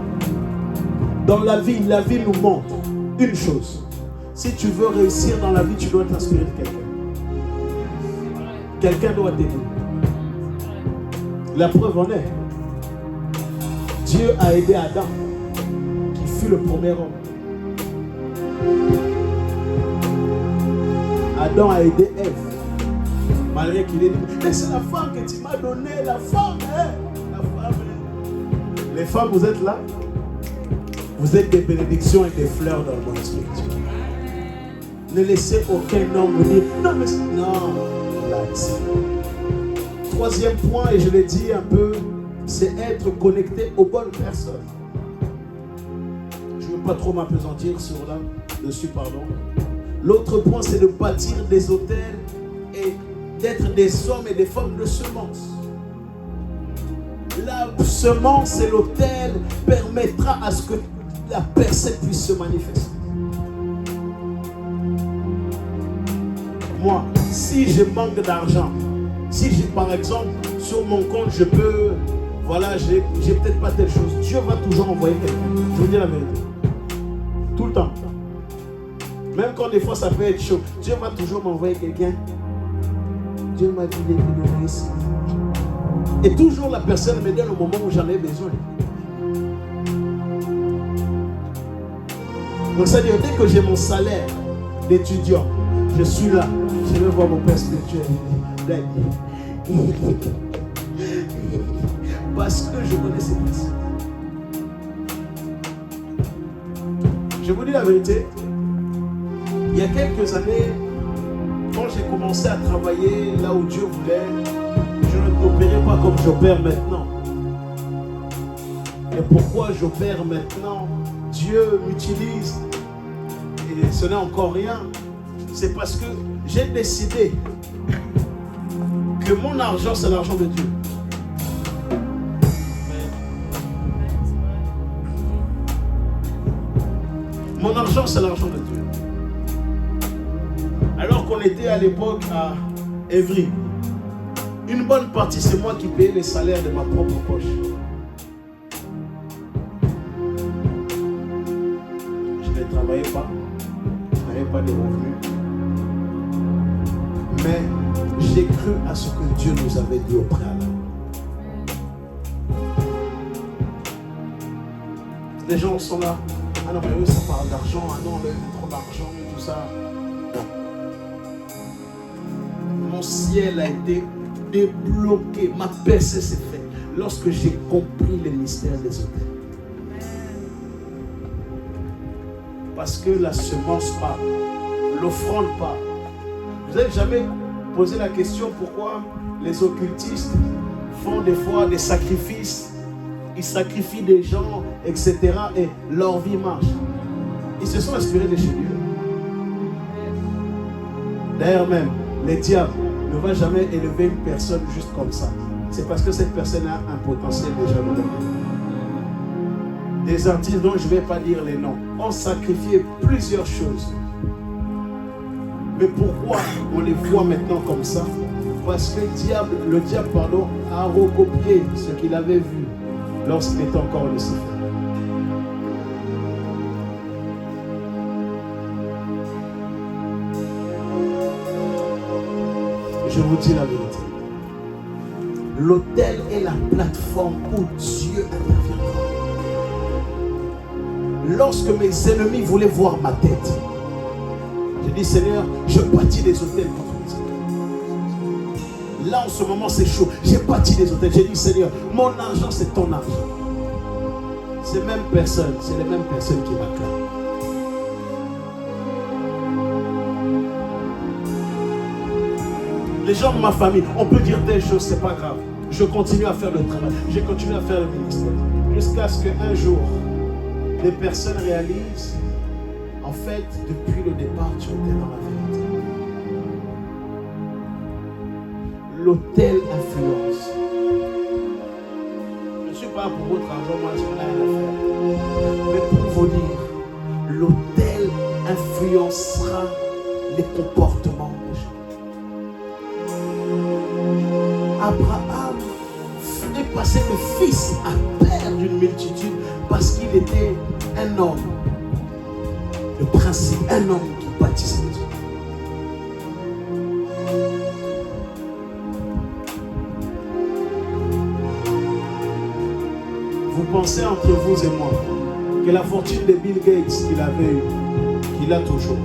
Dans la vie nous montre une chose. Si tu veux réussir dans la vie, tu dois t'inspirer de quelqu'un. Quelqu'un doit t'aider. La preuve en est. Dieu a aidé Adam, qui fut le premier homme. Adam a aidé Ève, malgré qu'il ait dit, mais c'est la femme que tu m'as donnée, la femme, hein? La femme. Les femmes, vous êtes là? Vous êtes des bénédictions et des fleurs dans le monde spirituel. Ne laissez aucun homme vous dire, non, mais non, relax. Troisième point, et je l'ai dit un peu, c'est être connecté aux bonnes personnes. Je ne veux pas trop m'appesantir sur là-dessus, pardon. L'autre point, c'est de bâtir des hôtels et d'être des hommes et des femmes de semence. La semence et l'autel permettra à ce que la personne puisse se manifester. Moi, si je manque d'argent, si j'ai par exemple sur mon compte, je peux, voilà, j'ai peut-être pas telle chose, Dieu va toujours envoyer quelqu'un. Je vous dis la vérité. Tout le temps. Même quand des fois ça peut être chaud, Dieu va toujours m'envoyer quelqu'un. Dieu m'a dit de donner ici. Et toujours la personne me donne au moment où j'en ai besoin. Donc ça veut dire, dès que j'ai mon salaire d'étudiant, je suis là, je vais voir mon père spirituel. Parce que je connais ces personnes. Je vous dis la vérité, il y a quelques années, quand j'ai commencé à travailler là où Dieu voulait, je n'opérais pas comme j'opère maintenant. Et pourquoi j'opère maintenant? Dieu m'utilise et ce n'est encore rien. C'est parce que j'ai décidé que mon argent, c'est l'argent de Dieu. Mon argent, c'est l'argent de Dieu. Alors qu'on était à l'époque à Évry, une bonne partie, c'est moi qui payais les salaires de ma propre poche. Je ne travaillais pas, je n'avais pas de revenus. Mais j'ai cru à ce que Dieu nous avait dit au préalable. Les gens sont là. Ah non, mais eux, ça parle d'argent. Ah non, eux, trop d'argent et tout ça. Non. Mon ciel a été débloqué. Ma percée s'est faite lorsque j'ai compris le mystère des hôtels. Parce que la semence part, l'offrande part. Vous n'avez jamais posé la question pourquoi les occultistes font des fois des sacrifices? Ils sacrifient des gens, etc. et leur vie marche. Ils se sont inspirés de chez Dieu. D'ailleurs même, le diable ne va jamais élever une personne juste comme ça. C'est parce que cette personne a un potentiel déjà de vie. Des artistes dont je ne vais pas dire les noms ont sacrifié plusieurs choses. Mais pourquoi on les voit maintenant comme ça? Parce que le diable a recopié ce qu'il avait vu lorsqu'il était encore Lucifer. Je vous dis la vérité. L'autel est la plateforme où Dieu intervient. Lorsque mes ennemis voulaient voir ma tête, j'ai dit, Seigneur, je bâtis des autels contre mes ennemis. Là, en ce moment, c'est chaud. J'ai bâti des hôtels. J'ai dit, Seigneur, mon argent, c'est ton argent. Ces mêmes personnes, c'est les mêmes personnes qui m'acclament. Les gens de ma famille, on peut dire des choses, c'est pas grave. Je continue à faire le travail. Je continue à faire le ministère. Jusqu'à ce qu'un jour, des personnes réalisent, en fait, depuis le départ, tu étais dans la vérité. L'autel influence. Je ne suis pas pour votre argent, moi je n'ai rien à faire. Mais pour vous dire, l'autel influencera les comportements des gens. Abraham n'est pas passé le fils à père d'une multitude parce qu'il était un homme de principe, un homme qui bâtissait Dieu. Vous pensez entre vous et moi que la fortune de Bill Gates qu'il avait eue, qu'il a toujours,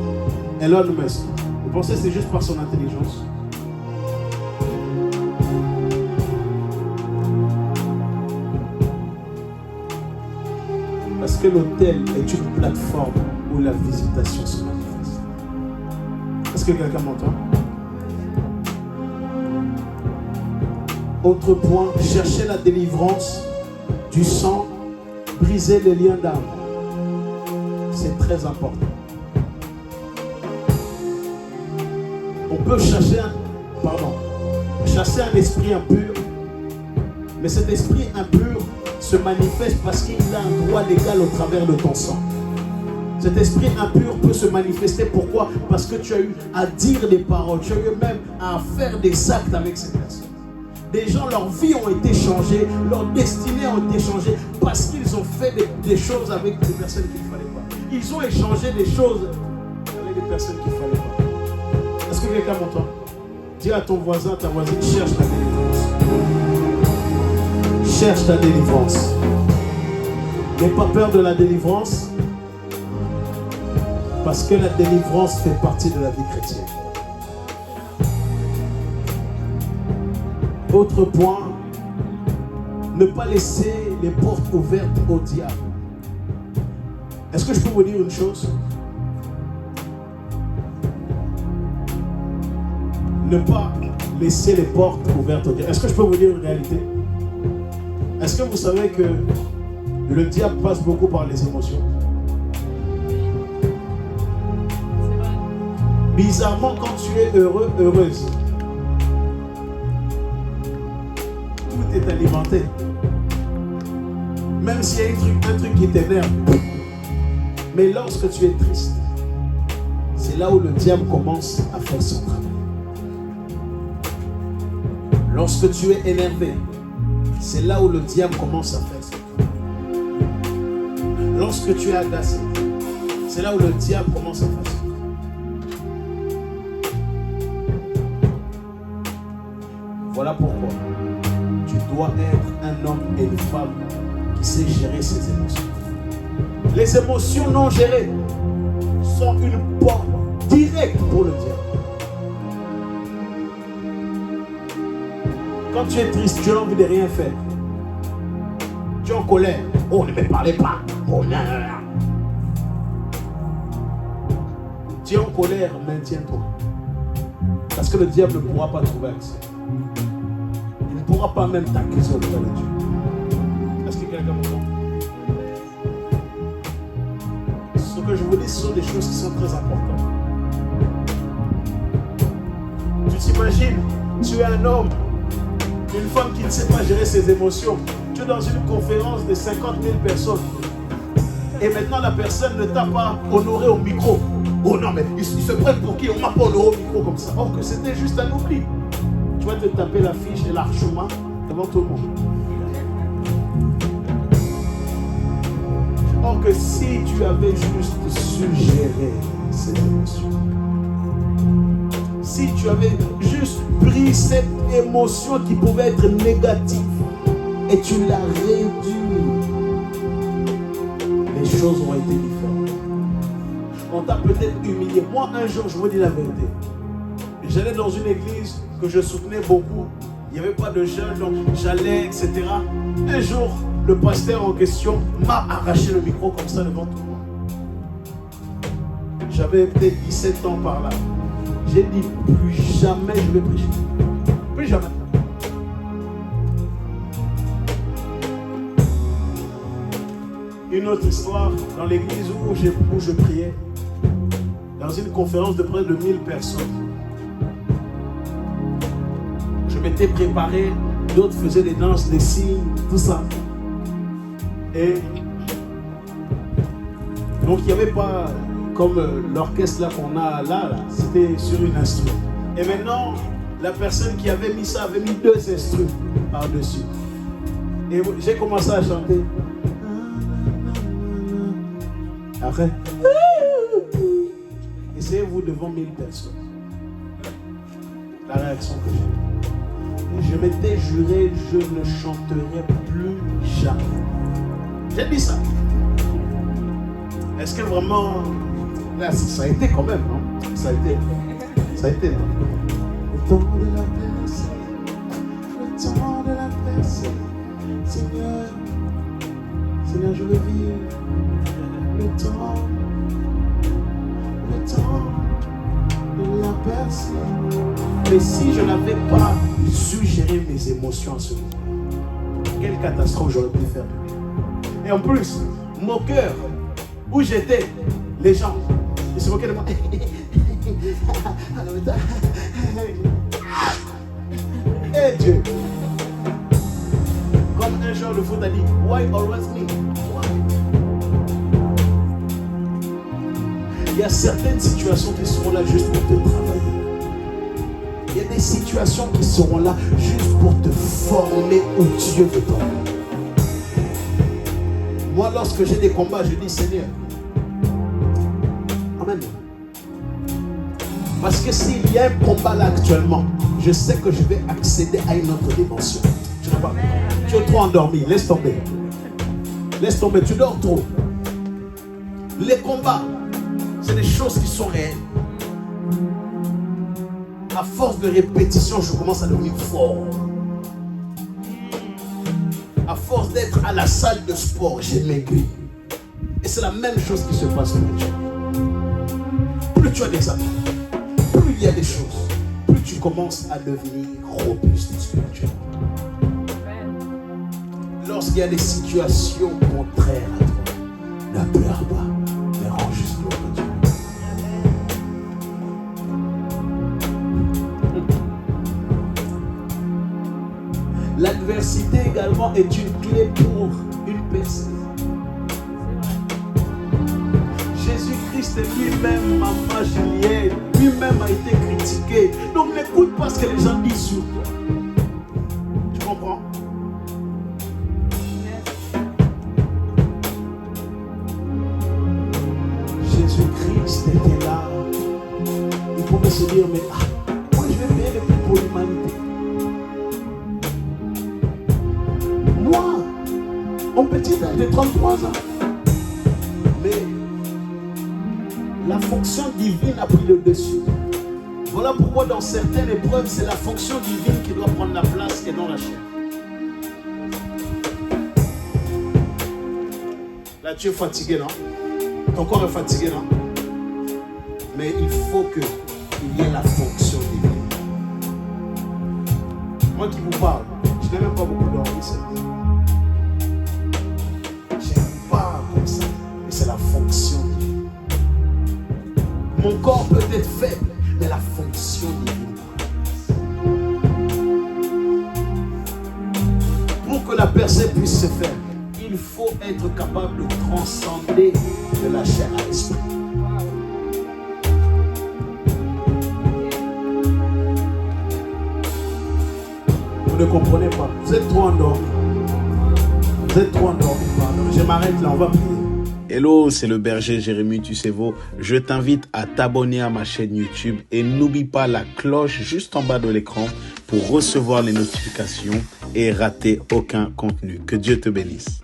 Elon Musk, vous pensez que c'est juste par son intelligence? Parce que l'hôtel est une plateforme où la visitation se manifeste. Est-ce que quelqu'un m'entend? Autre point, chercher la délivrance du sang, briser les liens d'âme. C'est très important. On peut chasser un esprit impur, mais cet esprit impur se manifeste parce qu'il a un droit légal au travers de ton sang. Cet esprit impur peut se manifester. Pourquoi? Parce que tu as eu à dire des paroles, tu as eu même à faire des actes avec ces personnes. Des gens, leur vie ont été changées, leur destinée ont été changées parce qu'ils ont fait des choses avec des personnes qu'il ne fallait pas. Ils ont échangé des choses avec des personnes qu'il ne fallait pas. Est-ce que quelqu'un m'entend? Dis à ton voisin, ta voisine, cherche ta délivrance. Cherche ta délivrance. N'aie pas peur de la délivrance parce que la délivrance fait partie de la vie chrétienne. Autre point, ne pas laisser les portes ouvertes au diable. Est-ce que je peux vous dire une chose? Ne pas laisser les portes ouvertes au diable. Est-ce que je peux vous dire une réalité? Est-ce que vous savez que le diable passe beaucoup par les émotions? Bizarrement, quand tu es heureux, heureuse, tout est alimenté. Même s'il y a un truc qui t'énerve. Mais lorsque tu es triste, c'est là où le diable commence à faire son travail. Lorsque tu es énervé, c'est là où le diable commence à faire son travail. Lorsque tu es agacé, c'est là où le diable commence à faire son travail. Voilà pourquoi tu dois être un homme et une femme qui sait gérer ses émotions. Les émotions non gérées sont une porte directe pour le diable. Quand tu es triste, tu as envie de rien faire. Tu es en colère. Oh, ne me parlez pas. Oh, non, non, non. Tu es en colère, maintiens-toi. Parce que le diable ne pourra pas trouver accès. Il ne pourra pas même t'accuser auprès de Dieu. Est-ce que quelqu'un m'entend? Ce que je vous dis, ce sont des choses qui sont très importantes. Tu t'imagines, tu es un homme, une femme qui ne sait pas gérer ses émotions. Tu es dans une conférence de 50 000 personnes. Et maintenant, la personne ne t'a pas honoré au micro. Oh non, mais ils se prennent pour qui? On ne m'a pas honoré au micro comme ça. Or que c'était juste un oubli. Tu vas te taper l'affiche et l'archement devant tout le monde. Or que si tu avais juste suggéré ces émotions, si tu avais juste pris cette émotion qui pouvait être négative et tu l'as réduite, les choses ont été différentes. On t'a peut-être humilié. Moi, un jour, je vous dis la vérité, j'allais dans une église que je soutenais beaucoup. Il n'y avait pas de jeunes, donc j'allais, etc. Un jour, le pasteur en question m'a arraché le micro comme ça devant tout le monde. J'avais peut-être 17 ans par là. J'ai dit, plus jamais je vais prêcher. Plus jamais. Une autre histoire, dans l'église où je priais, dans une conférence de près de 1000 personnes. Je m'étais préparé, d'autres faisaient des danses, des signes, tout ça. Et donc il n'y avait pas comme l'orchestre là qu'on a là, c'était sur une instru. Et maintenant, la personne qui avait mis ça avait mis 2 instrus par-dessus. Et j'ai commencé à chanter. Après, essayez-vous devant 1000 personnes. La réaction que j'ai. Je m'étais juré, je ne chanterai plus jamais. J'ai dit ça. Est-ce que vraiment... Là, ça a été quand même, non? Ça a été, non? Le temps de la percée, le temps de la percée. Seigneur, je veux vivre le temps de la percée. Mais si je n'avais pas su gérer mes émotions à ce moment, quelle catastrophe j'aurais pu faire. Et en plus, mon cœur, où j'étais, les gens, ils se moquaient de moi. Eh Dieu! Comme un joueur de foot a dit, why always me? Why? Il y a certaines situations qui seront là juste pour te travailler. Il y a des situations qui seront là juste pour te former où Dieu veut t'emmener. Moi, lorsque j'ai des combats, je dis Seigneur, Amen. Parce que s'il y a un combat là actuellement, je sais que je vais accéder à une autre dimension. Tu n'as pas. Tu es trop endormi, laisse tomber. Laisse tomber, tu dors trop. Les combats, c'est des choses qui sont réelles. À force de répétition, je commence à devenir fort. À force d'être à la salle de sport, j'ai maigri. Et c'est la même chose qui se passe spirituellement. Plus tu as des amis, plus il y a des choses, plus tu commences à devenir robuste spirituellement. Lorsqu'il y a des situations contraires à toi, ne pleure pas, mais rends juste gloire à Dieu. L'adversité également est une clé pour une percée. Jésus-Christ lui-même, maman Juliette, lui-même a été critiqué. Donc n'écoute pas ce que les gens disent sur toi. Tu comprends? Jésus-Christ était là. Il pouvait se dire, mais moi je vais payer le prix pour l'humanité. Moi, mon petit âge de 33 ans. Mais la fonction divine a pris le dessus. Voilà pourquoi dans certaines épreuves, c'est la fonction divine qui doit prendre la place et non la chair. Là, tu es fatigué, non? Ton corps est fatigué, non? Mais il faut qu'il y ait la fonction divine. Moi qui vous parle, je n'ai même pas beaucoup dormi cette nuit. Je parle comme ça. Et c'est la fonction divine. Mon corps peut être faible, mais la fonction divine. Pour que la percée puisse se faire, il faut être capable de transcender de la chair à l'esprit. Vous ne comprenez pas. Vous êtes trop endormis. Vous êtes trop endormis. Pardon. Je m'arrête là, on va prier. Hello, c'est le berger Jérémy Tussevo. Je t'invite à t'abonner à ma chaîne YouTube et n'oublie pas la cloche juste en bas de l'écran pour recevoir les notifications et rater aucun contenu. Que Dieu te bénisse.